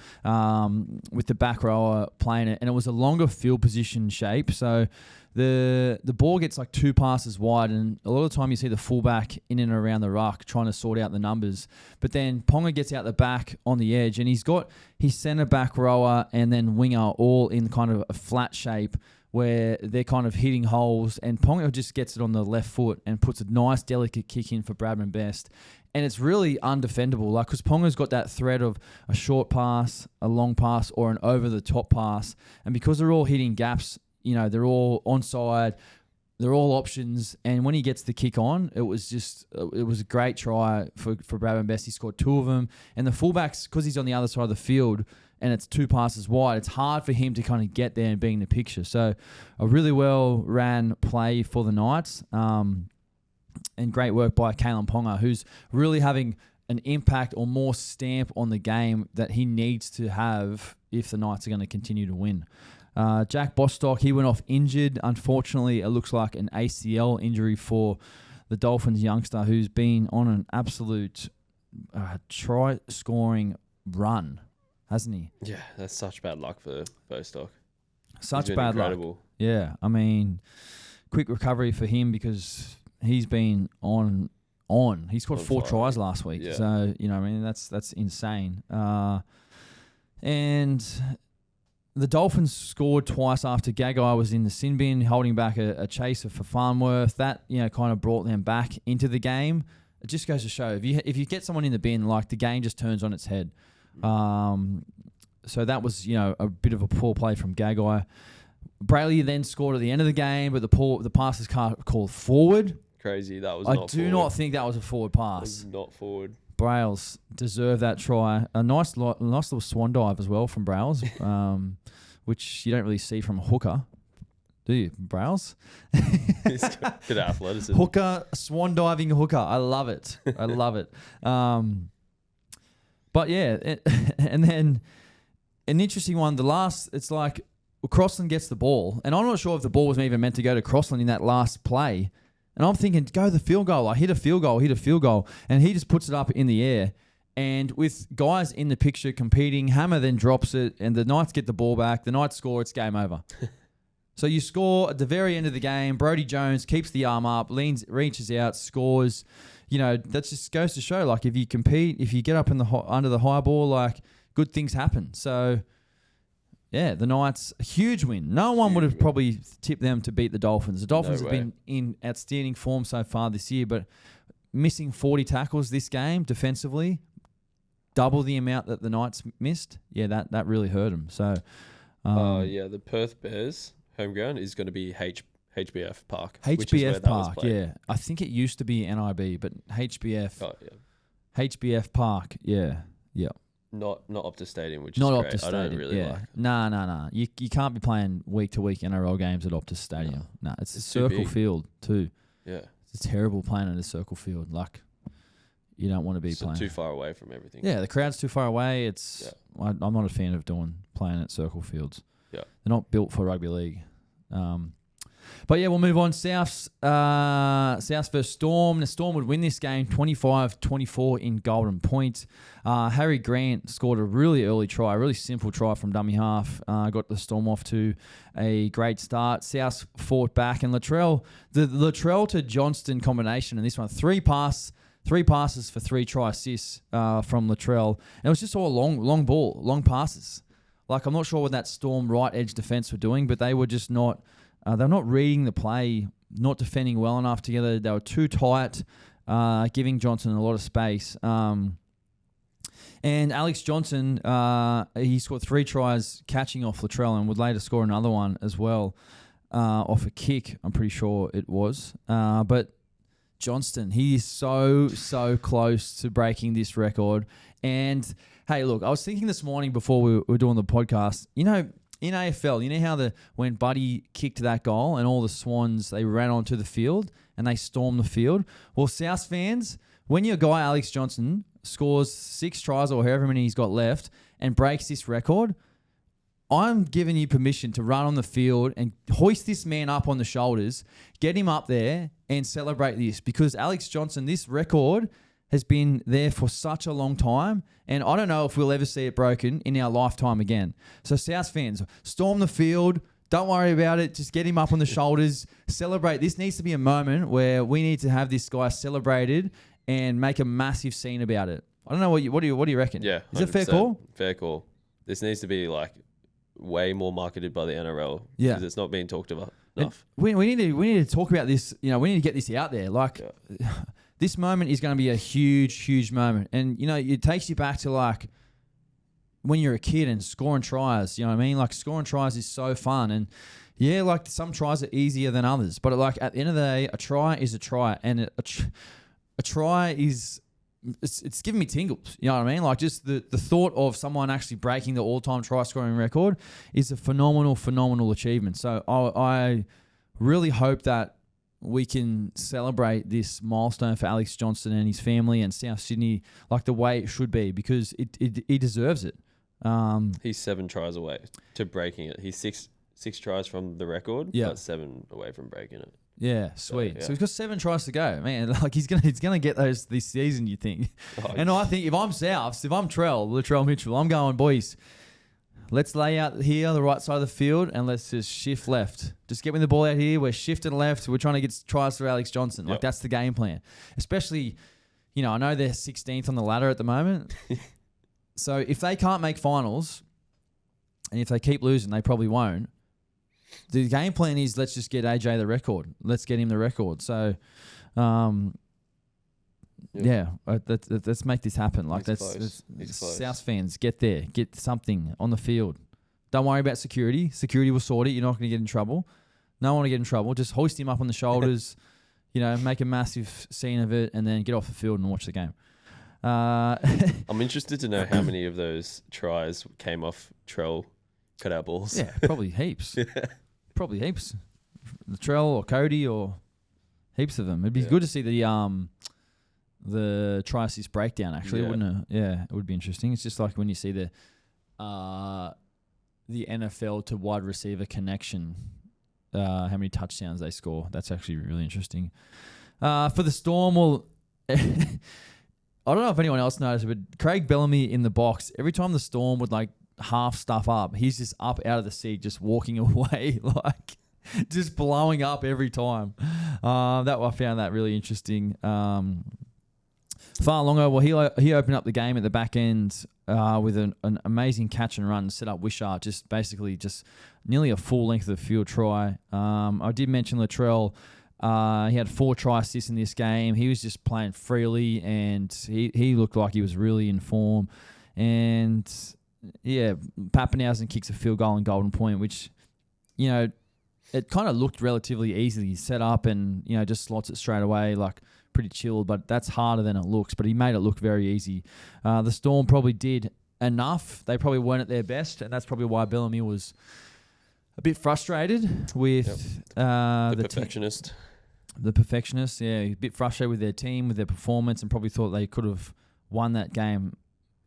with the back rower playing it. And it was a longer field position shape. So the ball gets like 2 passes wide. And a lot of the time you see the fullback in and around the ruck trying to sort out the numbers. But then Ponga gets out the back on the edge. And he's got his centre back rower and then winger all in kind of a flat shape, where they're kind of hitting holes, and Ponga just gets it on the left foot and puts a nice, delicate kick in for Bradman Best. And it's really undefendable, like, because Ponga's got that threat of a short pass, a long pass, or an over-the-top pass. And because they're all hitting gaps, they're all onside, they're all options. And when he gets the kick on, it was a great try for Bradman Best. He scored 2 of them. And the fullbacks, because he's on the other side of the field, and it's 2 passes wide, it's hard for him to kind of get there and be in the picture. So a really well ran play for the Knights, and great work by Kalen Ponga, who's really having an impact or more stamp on the game that he needs to have if the Knights are going to continue to win. Jack Bostock, he went off injured. Unfortunately, it looks like an ACL injury for the Dolphins youngster, who's been on an absolute try-scoring run, hasn't he? Yeah, that's such bad luck for Bostock. Such bad luck. Yeah, I mean, quick recovery for him because he's been on. He scored 4 tries last week. Yeah. So, that's insane. And the Dolphins scored twice after Gagai was in the sin bin, holding back a chaser for Farnworth. That, kind of brought them back into the game. It just goes to show, if you get someone in the bin, like, the game just turns on its head. So that was, a bit of a poor play from Gagai. Brayley then scored at the end of the game, but the pass is called forward. Crazy. That was I not do forward. not think that was a forward pass. It was not forward. Brails deserved that try. A nice little swan dive as well from Brails, which you don't really see from a hooker, do you, Brails? He's got good athleticism. Hooker, swan diving hooker. I love it. I love it. But yeah, and then an interesting one. It's like Crossland gets the ball, and I'm not sure if the ball was even meant to go to Crossland in that last play. And I'm thinking, go the field goal. I hit a field goal. And he just puts it up in the air. And with guys in the picture competing, Hammer then drops it, and the Knights get the ball back. The Knights score, it's game over. So you score at the very end of the game. Brodie Jones keeps the arm up, reaches out, scores. That just goes to show, like, if you compete, if you get up in under the high ball, like, good things happen. So, yeah, the Knights, a huge win. No one would have probably tipped them to beat the Dolphins. The Dolphins have been in outstanding form so far this year, but missing 40 tackles this game defensively, double the amount that the Knights missed, yeah, that really hurt them. So, the Perth Bears home ground is going to be HBF Park. HBF Park, yeah. I think it used to be NIB, but HBF. Oh, yeah. HBF Park, yeah. Not Optus Stadium, which not is Optus great. Stadium, I don't really like. Nah. You can't be playing week-to-week NRL games at Optus Stadium. No, it's a circle field too. Yeah. It's terrible playing at a circle field. Like, you don't want to be playing. Too far away from everything. Yeah, the crowd's too far away. I'm not a fan of playing at circle fields. Yeah. They're not built for rugby league. But yeah, we'll move on. Souths versus Storm. The Storm would win this game 25-24 in Golden Point. Harry Grant scored a really early try, a really simple try from dummy half. Got the Storm off to a great start. Souths fought back, and Latrell, the Latrell to Johnston combination, and this one, three passes for 3 try assists from Latrell. And it was just all long ball, long passes. Like, I'm not sure what that Storm right edge defense were doing, but they were just not... they're not reading the play, not defending well enough together. They were too tight, giving Johnson a lot of space. And Alex Johnson, he scored 3 tries catching off Latrell and would later score another one as well off a kick, I'm pretty sure it was. But Johnston, he is so close to breaking this record. And, hey, look, I was thinking this morning before we were doing the podcast, you know, in AFL, you know how when Buddy kicked that goal and all the Swans, they ran onto the field and they stormed the field? Well, South fans, when your guy Alex Johnson scores 6 tries or however many he's got left and breaks this record, I'm giving you permission to run on the field and hoist this man up on the shoulders, get him up there and celebrate this, because Alex Johnson, this record has been there for such a long time, and I don't know if we'll ever see it broken in our lifetime again. So South fans, storm the field. Don't worry about it. Just get him up on the shoulders. Celebrate. This needs to be a moment where we need to have this guy celebrated and make a massive scene about it. I don't know what do you reckon? Yeah, 100%. Is it fair call? Fair call. This needs to be like way more marketed by the NRL. Yeah, because it's not being talked about enough. We need to talk about this. You know, we need to get this out there. Like. Yeah. This moment is going to be a huge moment. And, you know, it takes you back to, like, when you're a kid and scoring tries. You know what I mean? Like, scoring tries is so fun. And, yeah, like, some tries are easier than others. But, like, at the end of the day, a try is a try. And a try is... It's giving me tingles. You know what I mean? Like, just the thought of someone actually breaking the all-time try-scoring record is a phenomenal achievement. So, I really hope that we can celebrate this milestone for Alex Johnson and his family and South Sydney like the way it should be, because he deserves it. He's 7 tries away to breaking it. He's six tries from the record, but 7 away from breaking it. Yeah, sweet. So he's got 7 tries to go, man. Like he's gonna get those this season, you think? And I think if I'm Souths, if I'm Latrell Mitchell, I'm going, boys. Let's lay out here on the right side of the field and let's just shift left. Just get me the ball out here. We're shifting left. We're trying to get tries for Alex Johnson. Like, that's the game plan. Especially, you know, I know they're 16th on the ladder at the moment. So if they can't make finals, and if they keep losing, they probably won't. The game plan is let's just get AJ the record. Let's get him the record. So, let's make this happen. Like that's South fans, get there, get something on the field. Don't worry about security. Security will sort it. You're not going to get in trouble. No one to get in trouble. Just hoist him up on the shoulders. You know, make a massive scene of it, and then get off the field and watch the game. I'm interested to know how many of those tries came off Trell cutout balls. Yeah, probably heaps. Probably heaps. Trell or Cody or heaps of them. It'd be good to see the try assist breakdown, actually, wouldn't it? Yeah, it would be interesting. It's just like when you see the NFL to wide receiver connection, how many touchdowns they score. That's actually really interesting. For the Storm, well, I don't know if anyone else noticed, but Craig Bellamy in the box, every time the Storm would like half stuff up, he's just up out of the seat, just walking away, like just blowing up every time. I found that really interesting. Fa'alogo, well, he opened up the game at the back end with an amazing catch and run, set up Wishart, just basically just nearly a full length of the field try. I did mention Latrell. He had 4 try assists in this game. He was just playing freely, and he looked like he was really in form. And, yeah, Pappenhausen kicks a field goal in Golden Point, which, you know, it kind of looked relatively easily set up and, you know, just slots it straight away, like pretty chill, but that's harder than it looks. But he made it look very easy. The Storm probably did enough. They probably weren't at their best, and that's probably why Bellamy was a bit frustrated with the perfectionist. The perfectionist, yeah, a bit frustrated with their team, with their performance, and probably thought they could have won that game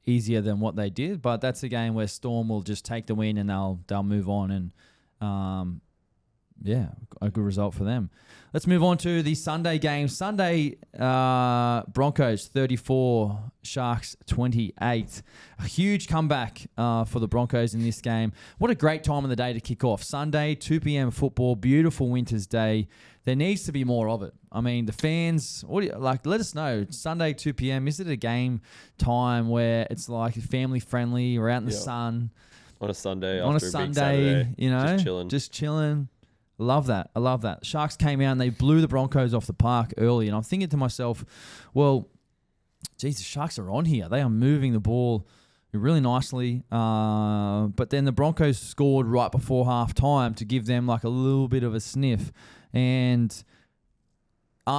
easier than what they did. But that's a game where Storm will just take the win and they'll move on. And yeah, a good result for them. Let's move on to the Sunday game. Sunday, Broncos 34, Sharks 28. A huge comeback for the Broncos in this game. What a great time of the day to kick off. Sunday, 2 p.m. football, beautiful winter's day. There needs to be more of it. I mean, the fans, let us know. Sunday, 2 p.m., is it a game time where it's like family friendly, we're out in the sun? On a Sunday, after a big Saturday, just chilling. Love that. I love that. Sharks came out and they blew the Broncos off the park early. And I'm thinking to myself, well, geez, the Sharks are on here. They are moving the ball really nicely. But then the Broncos scored right before halftime to give them like a little bit of a sniff. And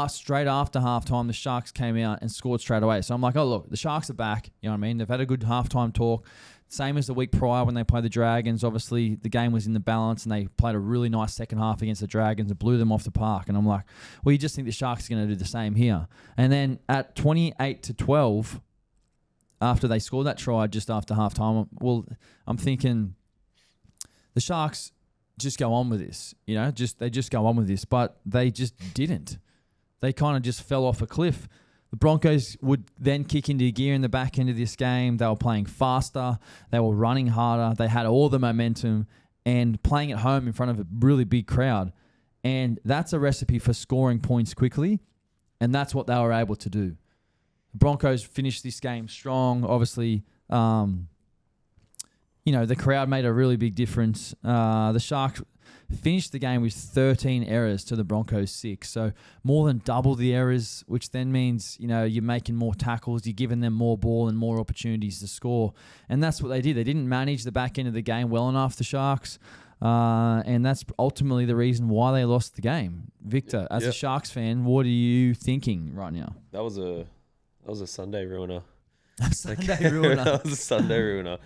straight after halftime, the Sharks came out and scored straight away. So I'm like, oh, look, the Sharks are back. You know what I mean? They've had a good halftime talk. Same as the week prior when they played the Dragons. Obviously, the game was in the balance and they played a really nice second half against the Dragons and blew them off the park. And I'm like, well, you just think the Sharks are going to do the same here. And then at 28-12, after they scored that try just after halftime, well, I'm thinking the Sharks just go on with this. You know, they just go on with this. But they just didn't. They kind of just fell off a cliff. The Broncos would then kick into gear in the back end of this game. They were playing faster. They were running harder. They had all the momentum and playing at home in front of a really big crowd. And that's a recipe for scoring points quickly. And that's what they were able to do. The Broncos finished this game strong. Obviously, the crowd made a really big difference. The Sharks finished the game with 13 errors to the Broncos 6. So more than double the errors, which then means, you're making more tackles, you're giving them more ball and more opportunities to score. And that's what they did. They didn't manage the back end of the game well enough, the Sharks. And that's ultimately the reason why they lost the game. Victor, as a Sharks fan, what are you thinking right now? That was a Sunday ruiner. That was a Sunday ruiner.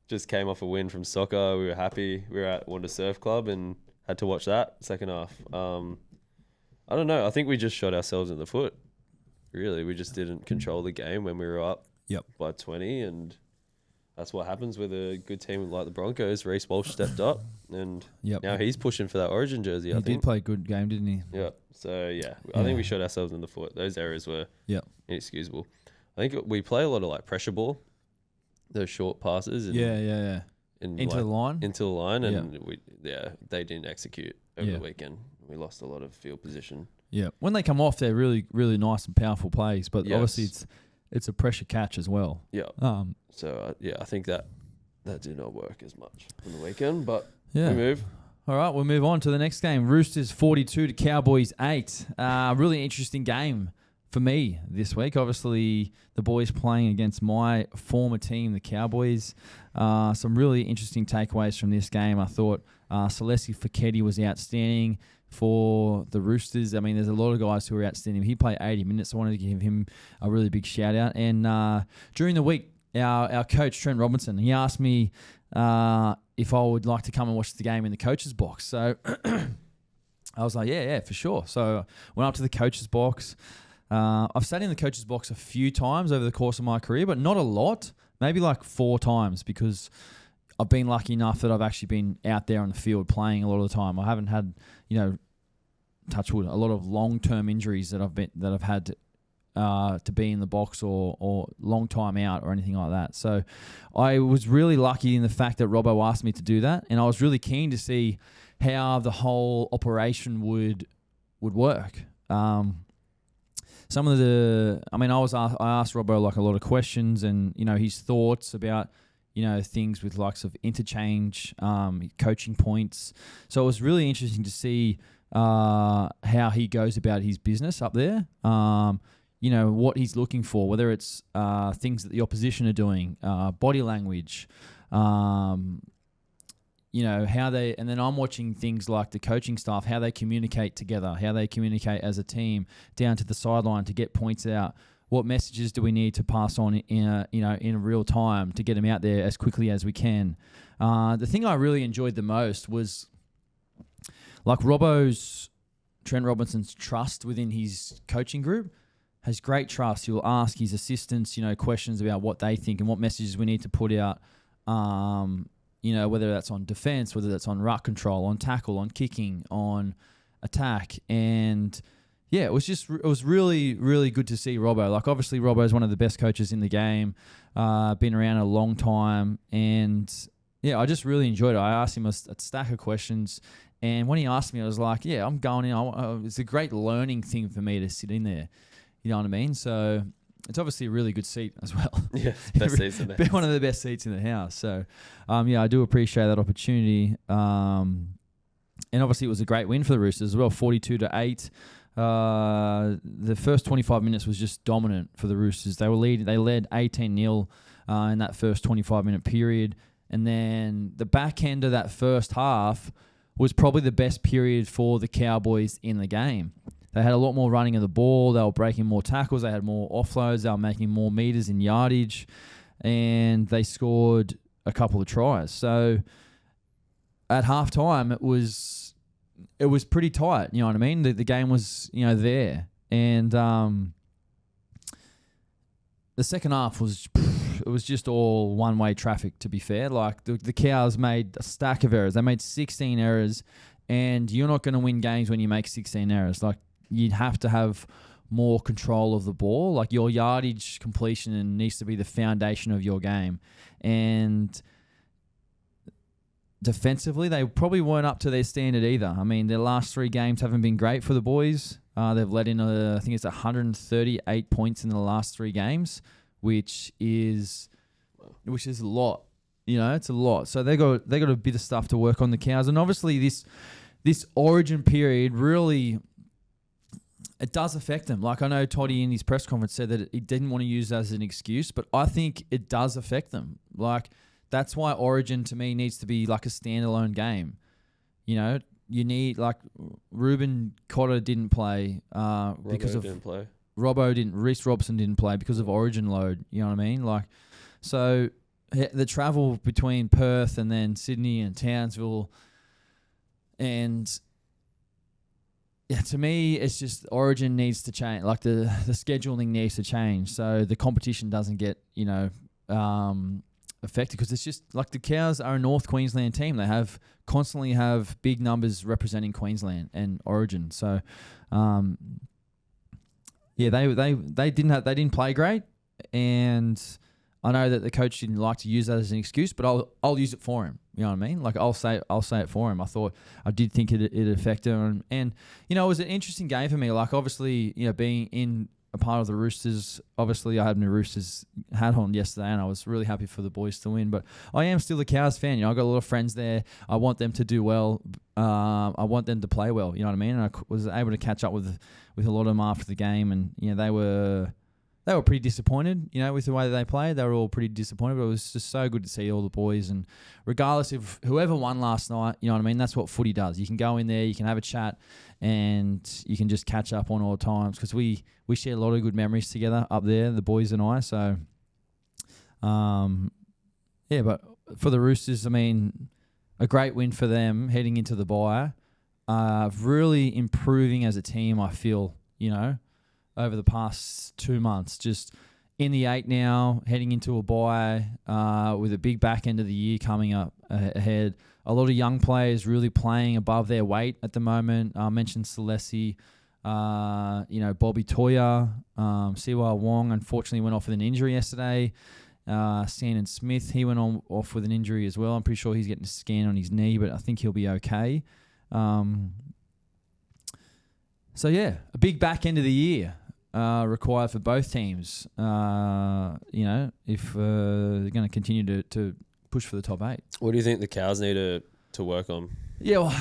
Just came off a win from soccer. We were happy. We were at Wanda Surf Club and had to watch that second half. I don't know. I think we just shot ourselves in the foot. Really, we just didn't control the game when we were up by 20, and that's what happens with a good team like the Broncos. Reece Walsh stepped up, and now he's pushing for that Origin jersey. I think he did play a good game, didn't he? Yeah. So I think we shot ourselves in the foot. Those errors were inexcusable. I think we play a lot of like pressure ball. Those short passes. And Into the line? Into the line, and they didn't execute over the weekend. We lost a lot of field position. Yeah. When they come off, they're really, really nice and powerful plays, but obviously it's a pressure catch as well. Yeah. I think that did not work as much on the weekend, but we move. All right, we'll move on to the next game. Roosters 42 to Cowboys 8. Really interesting game for me this week. Obviously, the boys playing against my former team, the Cowboys. Some really interesting takeaways from this game. I thought Celeste Fekete was outstanding for the Roosters. I mean, there's a lot of guys who were outstanding. He played 80 minutes. I wanted to give him a really big shout out. And during the week, our coach, Trent Robinson, he asked me if I would like to come and watch the game in the coach's box. So I was like, yeah, for sure. So I went up to the coach's box. I've sat in the coach's box a few times over the course of my career, but not a lot. Maybe like 4 times, because I've been lucky enough that I've actually been out there on the field playing a lot of the time. I haven't had, touch wood, a lot of long-term injuries that I've had to be in the box or long time out or anything like that. So I was really lucky in the fact that Robbo asked me to do that, and I was really keen to see how the whole operation would work. I asked Robbo like a lot of questions, and his thoughts about things with likes of interchange, coaching points. So it was really interesting to see how he goes about his business up there. What he's looking for, whether it's things that the opposition are doing, body language, how they, and then I'm watching things like the coaching staff, how they communicate together, how they communicate as a team down to the sideline to get points out. What messages do we need to pass on in real time to get them out there as quickly as we can? The thing I really enjoyed the most was like Trent Robinson's trust within his coaching group. Has great trust. He'll ask his assistants, questions about what they think and what messages we need to put out. you know, whether that's on defense, whether that's on ruck control, on tackle, on kicking, on attack. And yeah, it was really, really good to see Robbo. Like, obviously, Robbo is one of the best coaches in the game, been around a long time. And yeah, I just really enjoyed it. I asked him a stack of questions. And when he asked me, I was like, yeah, I'm going in. It's a great learning thing for me to sit in there. You know what I mean? So it's obviously a really good seat as well. Yeah, best seats in the house. One of the best seats in the house. So, yeah, I do appreciate that opportunity. And obviously, it was a great win for the Roosters as well, 42-8. The first 25 minutes was just dominant for the Roosters. They led 18-0 in that first 25-minute period. And then the back end of that first half was probably the best period for the Cowboys in the game. They had a lot more running of the ball. They were breaking more tackles. They had more offloads. They were making more meters in yardage. And they scored a couple of tries. So at halftime, it was pretty tight. You know what I mean? The game was, you know, there. And the second half was just all one-way traffic, to be fair. Like, the Cows made a stack of errors. They made 16 errors, and you're not going to win games when you make 16 errors. Like, you'd have to have more control of the ball. Like, your yardage completion needs to be the foundation of your game. And defensively, they probably weren't up to their standard either. I mean, their last 3 games haven't been great for the boys. They've let in, I think it's 138 points in the last 3 games, which is a lot. You know, it's a lot. So they got a bit of stuff to work on, the Cows. And obviously this origin period really, it does affect them. Like, I know Toddy in his press conference said that he didn't want to use that as an excuse, but I think it does affect them. Like, that's why origin to me needs to be like a standalone game. You know, you need, like, Ruben Cotter didn't play because of... didn't play. Robbo didn't. Reece Robson didn't play because of origin load. You know what I mean? Like, so the travel between Perth and then Sydney and Townsville, and yeah, to me, it's just origin needs to change. Like, the scheduling needs to change so the competition doesn't get, you know, affected, because it's just like the Cows are a North Queensland team. They constantly have big numbers representing Queensland and origin. So. Yeah, they didn't play great, and I know that the coach didn't like to use that as an excuse, but I'll use it for him. You know what I mean? Like, I'll say it for him. I did think it affected him, and you know, it was an interesting game for me. Like, obviously, you know, being in a part of the Roosters, obviously I had my Roosters hat on yesterday, and I was really happy for the boys to win. But I am still a Cows fan. You know, I got a lot of friends there. I want them to do well. I want them to play well. You know what I mean? And I was able to catch up with a lot of them after the game, and you know, they were pretty disappointed. You know, with the way that they played, they were all pretty disappointed. But it was just so good to see all the boys, and regardless of whoever won last night, you know what I mean. That's what footy does. You can go in there, you can have a chat, and you can just catch up on all times, because we share a lot of good memories together up there, the boys and I. So, yeah. But for the Roosters, I mean, a great win for them heading into the bye. Really improving as a team, I feel, you know, over the past 2 months. Just in the 8 now, heading into a bye with a big back end of the year coming up ahead. A lot of young players really playing above their weight at the moment. I mentioned Celesi, you know, Bobby Toya, Siwa Wong unfortunately went off with an injury yesterday. Sandon Smith, he went off with an injury as well. I'm pretty sure he's getting a scan on his knee, but I think he'll be okay. So yeah, a big back end of the year required for both teams. You know, if they're going to continue to push for the top 8. What do you think the Cows need to work on? Yeah, well,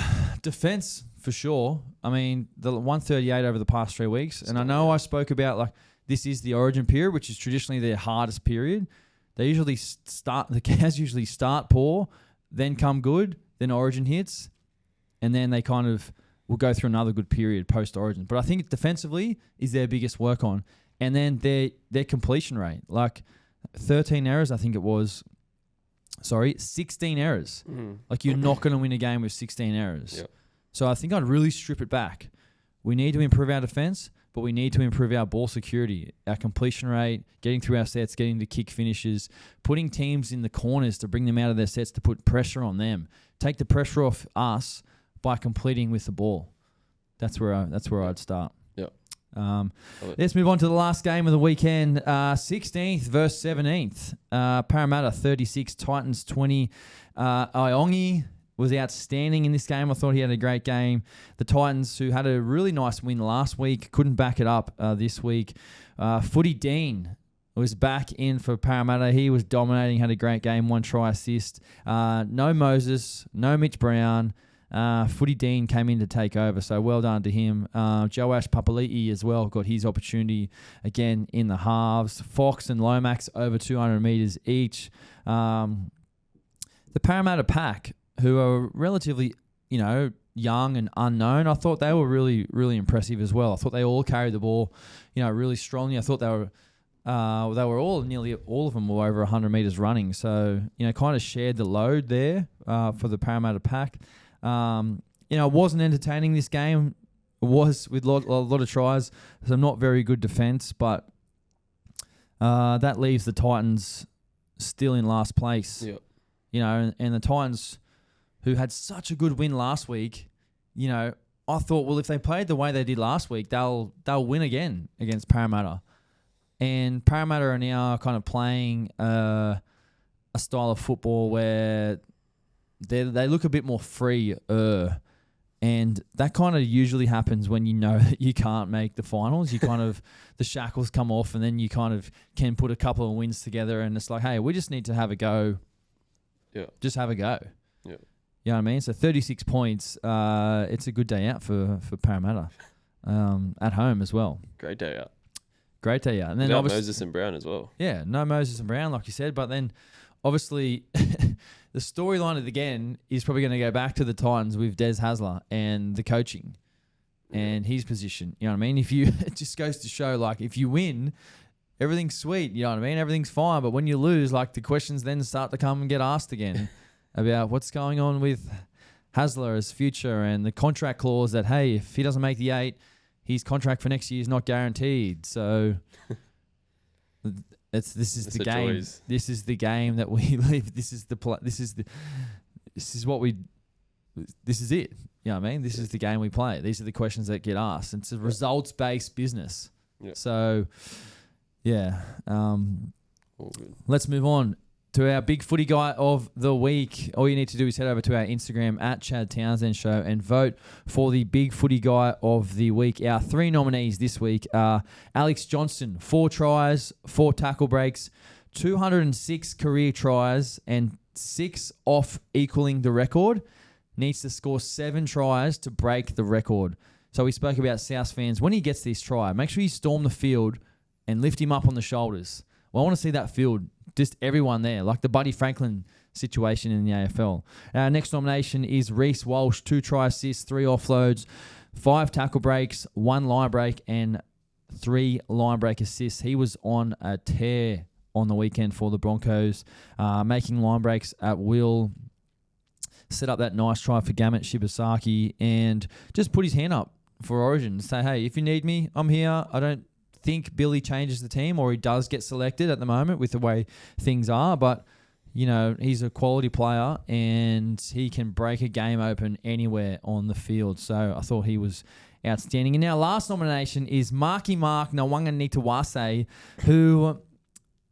defense for sure. I mean, the 138 over the past 3 weeks, and I know I spoke about, like, this is the origin period, which is traditionally their hardest period. The Cows usually start poor, then come good, then origin hits, and then they kind of will go through another good period post-origin. But I think defensively is their biggest work on. And then their completion rate. Like, 13 errors, I think it was. 16 errors. Mm. Like, you're not going to win a game with 16 errors. Yep. So I think I'd really strip it back. We need to improve our defense, but we need to improve our ball security, our completion rate, getting through our sets, getting to kick finishes, putting teams in the corners to bring them out of their sets to put pressure on them. Take the pressure off us by completing with the ball. That's where I'd start. Let's move on to the last game of the weekend. 16th versus 17th. Parramatta 36, Titans 20. Iongi was outstanding in this game. I thought he had a great game. The Titans, who had a really nice win last week, couldn't back it up this week. Footy Dean was back in for Parramatta. He was dominating, had a great game, 1 try assist. No Moses, no Mitch Brown. Footy Dean came in to take over, so well done to him. Joash Papali'i as well got his opportunity again in the halves. Fox and Lomax over 200 metres each. The Parramatta pack, who are relatively, young and unknown, I thought they were really, really impressive as well. I thought they all carried the ball, really strongly. I thought they were nearly all of them were over 100 metres running. So, kind of shared the load there for the Parramatta pack. It wasn't entertaining, this game. It was with a lot of tries. Some not very good defence, but that leaves the Titans still in last place. Yep. And the Titans, who had such a good win last week, I thought, well, if they played the way they did last week, they'll win again against Parramatta. And Parramatta are now kind of playing a style of football where they look a bit more free, and that kind of usually happens when you know that you can't make the finals. You kind of, the shackles come off, and then you kind of can put a couple of wins together, and it's like, hey, we just need to have a go. Yeah. Just have a go. Yeah. You know what I mean? So 36 points, it's a good day out for Parramatta at home as well. Great day out. Great day out. And then Moses and Brown as well. Yeah, no Moses and Brown, like you said, but then obviously the storyline of the game is probably going to go back to the Titans with Des Hasler and the coaching and his position. You know what I mean? It just goes to show, like, if you win, everything's sweet. You know what I mean? Everything's fine. But when you lose, like, the questions then start to come and get asked again about what's going on with Hasler's future and the contract clause that, hey, if he doesn't make the 8, his contract for next year is not guaranteed. So this is the game. Choice. This is the game that we live. This is it. You know what I mean? This is the game we play. These are the questions that get asked. It's a results-based business. Yeah. So, yeah. All good. Let's move on to our big footy guy of the week. All you need to do is head over to our Instagram at Chad Townsend Show and vote for the big footy guy of the week. Our 3 nominees this week are Alex Johnston, 4 tries, 4 tackle breaks, 206 career tries, and 6 off equaling the record. Needs to score 7 tries to break the record. So we spoke about South fans. When he gets this try, make sure you storm the field and lift him up on the shoulders. Well, I want to see that field, just everyone there, like the Buddy Franklin situation in the AFL. Our next nomination is Reece Walsh, 2 try assists, 3 offloads, 5 tackle breaks, 1 line break, and 3 line break assists. He was on a tear on the weekend for the Broncos, making line breaks at will, set up that nice try for Gamut Shibasaki, and just put his hand up for Origin. Say, hey, if you need me, I'm here. I don't think Billy changes the team, or he does get selected at the moment with the way things are, but he's a quality player and he can break a game open anywhere on the field. So I thought he was outstanding. And our last nomination is Marky Mark Nwanganitawase, who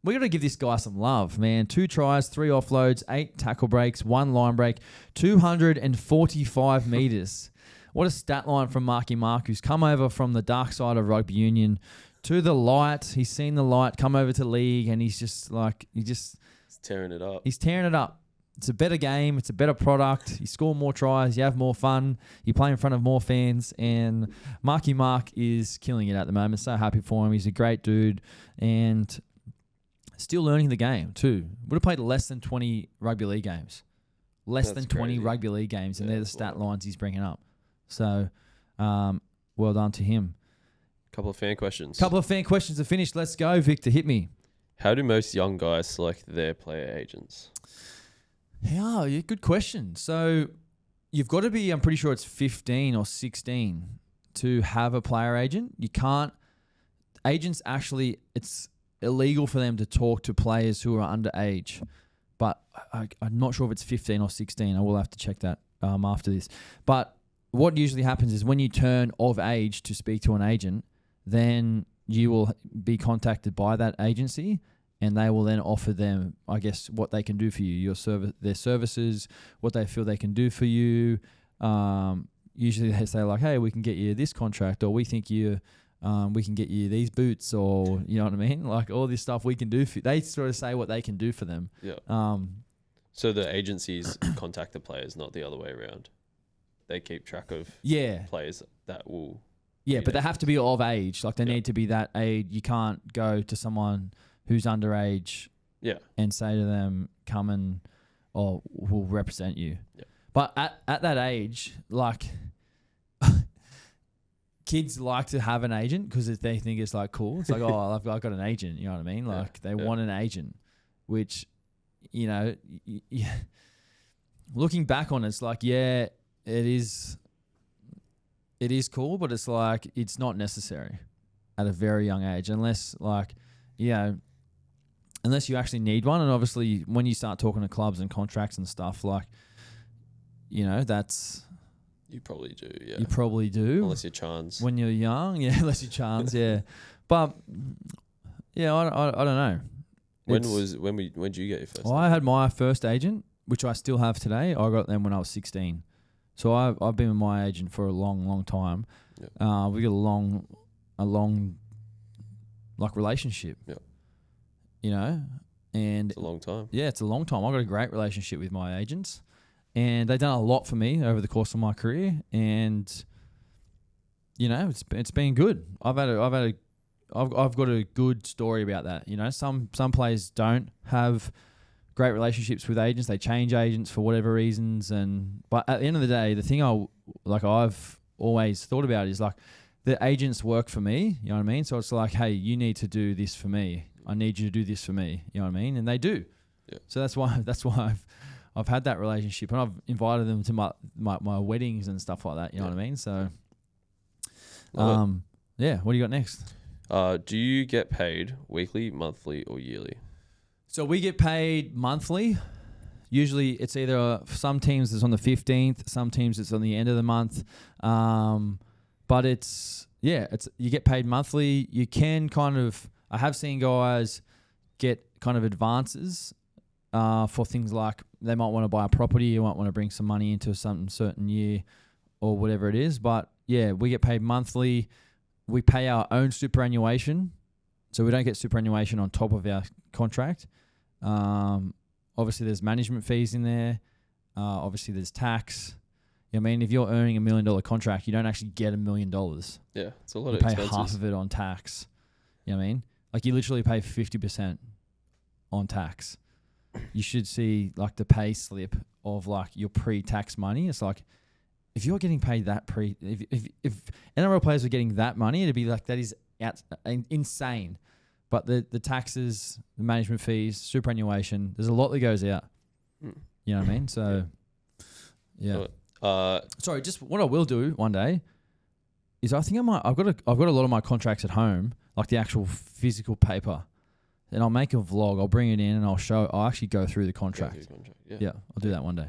we got to give this guy some love, man. 2 tries, 3 offloads, 8 tackle breaks, 1 line break, 245 meters. What a stat line from Marky Mark, who's come over from the dark side of rugby union to the light. He's seen the light, come over to league, and he's tearing it up. He's tearing it up. It's a better game. It's a better product. You score more tries. You have more fun. You play in front of more fans. And Marky Mark is killing it at the moment. So happy for him. He's a great dude and still learning the game too. Would have played less than 20 rugby league games. That's 20 crazy. Rugby league games, and they're the stat lines he's bringing up. So, well done to him. Couple of fan questions are finished. Let's go, Victor. Hit me. How do most young guys select their player agents? Yeah, good question. So you've got to be, I'm pretty sure it's 15 or 16 to have a player agent. You can't. Agents actually, it's illegal for them to talk to players who are underage. But I'm not sure if it's 15 or 16. I will have to check that after this. But what usually happens is when you turn of age to speak to an agent, then you will be contacted by that agency, and they will then offer them, I guess, what they can do for you, their services, what they feel they can do for you. Usually they say like, hey, we can get you this contract, or we think we can get you these boots, or you know what I mean? Like all this stuff we can do for you. They sort of say what they can do for them. Yeah. So the agencies contact the players, not the other way around. They keep track of players that will... Yeah, but they have to be of age. Like they need to be that age. You can't go to someone who's underage and say to them, come and we'll represent you. Yeah. But at that age, like kids like to have an agent because they think it's like cool. It's like, oh, I've got an agent. You know what I mean? Like they want an agent, which, you know, looking back on it, it's like, yeah, it is cool, but it's like it's not necessary at a very young age unless like, you know, unless you actually need one. And obviously when you start talking to clubs and contracts and stuff, like, you know, that's... You probably do, yeah. You probably do. Unless you're Chance. When you're young, yeah, unless you're Chance, yeah. But, yeah, I don't know. When did you get your first agent? I had my first agent, which I still have today. I got them when I was 16. So I've been with my agent for a long, long time. Yep. We got a long like relationship. Yeah. You know, and it's a long time. Yeah, it's a long time. I got a great relationship with my agents, and they've done a lot for me over the course of my career. And you know, it's been good. I've got a good story about that. You know, some players don't have great relationships with agents. They change agents for whatever reasons, but at the end of the day, the thing I've always thought about is like the agents work for me. You know what I mean? So it's like, hey, you need to do this for me. I need you to do this for me. You know what I mean? And they do. Yeah. So that's why I've had that relationship, and I've invited them to my weddings and stuff like that. You know what I mean? So, yeah. What do you got next? Do you get paid weekly, monthly, or yearly? So we get paid monthly. Usually it's either some teams it's on the 15th, some teams it's on the end of the month. But you get paid monthly. You can I have seen guys get kind of advances for things like they might want to buy a property, you might want to bring some money into some certain year or whatever it is. But yeah, we get paid monthly. We pay our own superannuation. So we don't get superannuation on top of our contract. Obviously, there's management fees in there. Obviously, there's tax. I mean, if you're earning $1 million contract, you don't actually get $1 million. Yeah, it's a lot of expenses. You pay half of it on tax. You know what I mean? Like you literally pay 50% on tax. You should see like the pay slip of like your pre-tax money. It's like if you're getting paid that if NRL players were getting that money, it'd be like that is insane. But the taxes, the management fees, superannuation, there's a lot that goes out. You know what I mean? So, yeah. Sorry, just what I will do one day is I think I've got a lot of my contracts at home, like the actual physical paper, and I'll make a vlog. I'll bring it in and I'll actually go through the contract. Yeah, I'll do that one day.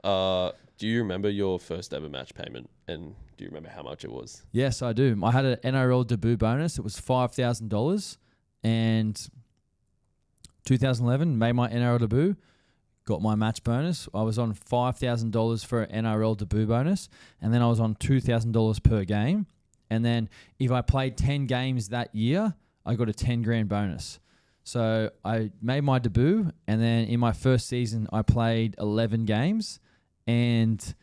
Do you remember your first ever match payment, and do you remember how much it was? Yes, I do. I had an NRL debut bonus. It was $5,000, and 2011 made my NRL debut. Got my match bonus. I was on $5,000 for an NRL debut bonus, and then I was on $2,000 per game. And then if I played 10 games that year, I got a 10 grand bonus. So I made my debut, and then in my first season, I played 11 games. And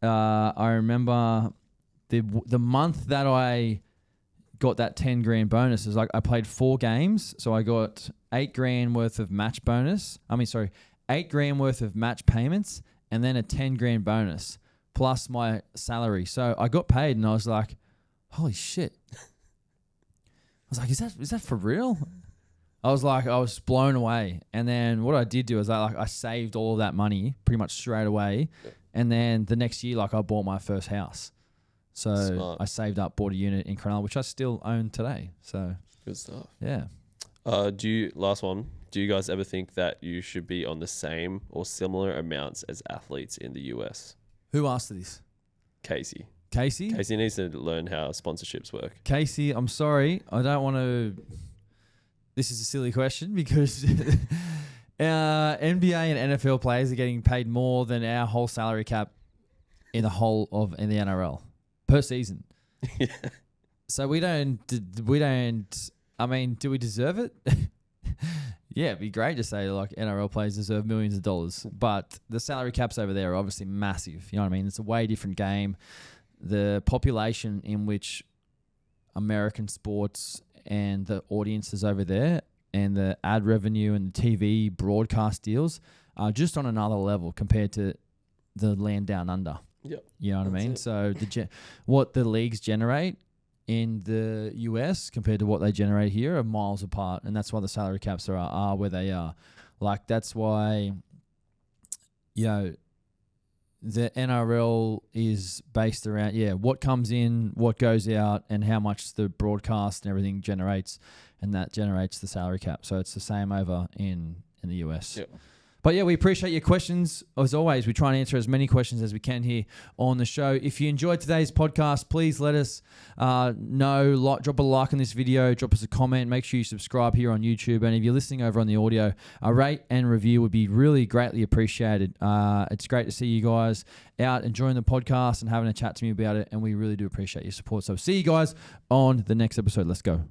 I remember the month that I got that 10 grand bonus is like I played 4 games, so I got $8 grand worth of match bonus. $8 grand worth of match payments, and then a 10 grand bonus plus my salary. So I got paid, and I was like, "Holy shit!" I was like, "Is that for real?" I was blown away. And then what I did do is I saved all of that money pretty much straight away, and then the next year, I bought my first house. So Smart. I saved up, bought a unit in Cronulla, which I still own today. So Good stuff. yeah. Last one. Do you guys ever think that you should be on the same or similar amounts as athletes in the US? Who asked this? Casey. Casey? Casey needs to learn how sponsorships work. Casey, I'm sorry. I don't want to... This is a silly question because NBA and NFL players are getting paid more than our whole salary cap in the NRL per season. Yeah. So we don't... I mean, do we deserve it? Yeah, it'd be great to say like NRL players deserve millions of dollars, but the salary caps over there are obviously massive. You know what I mean? It's a way different game. The population in which American sports and the audiences over there and the ad revenue and the TV broadcast deals are just on another level compared to the land down under. Yep. You know what I mean? So what the leagues generate in the US compared to what they generate here are miles apart, and that's why the salary caps are where they are. Like that's why, you know, the NRL is based around what comes in, what goes out, and how much the broadcast and everything generates, and that generates the salary cap. So it's the same over in the US. Yep. But yeah, we appreciate your questions. As always, we try and answer as many questions as we can here on the show. If you enjoyed today's podcast, please let us know. Drop a like on this video. Drop us a comment. Make sure you subscribe here on YouTube. And if you're listening over on the audio, a rate and review would be really greatly appreciated. It's great to see you guys out enjoying the podcast and having a chat to me about it. And we really do appreciate your support. So see you guys on the next episode. Let's go.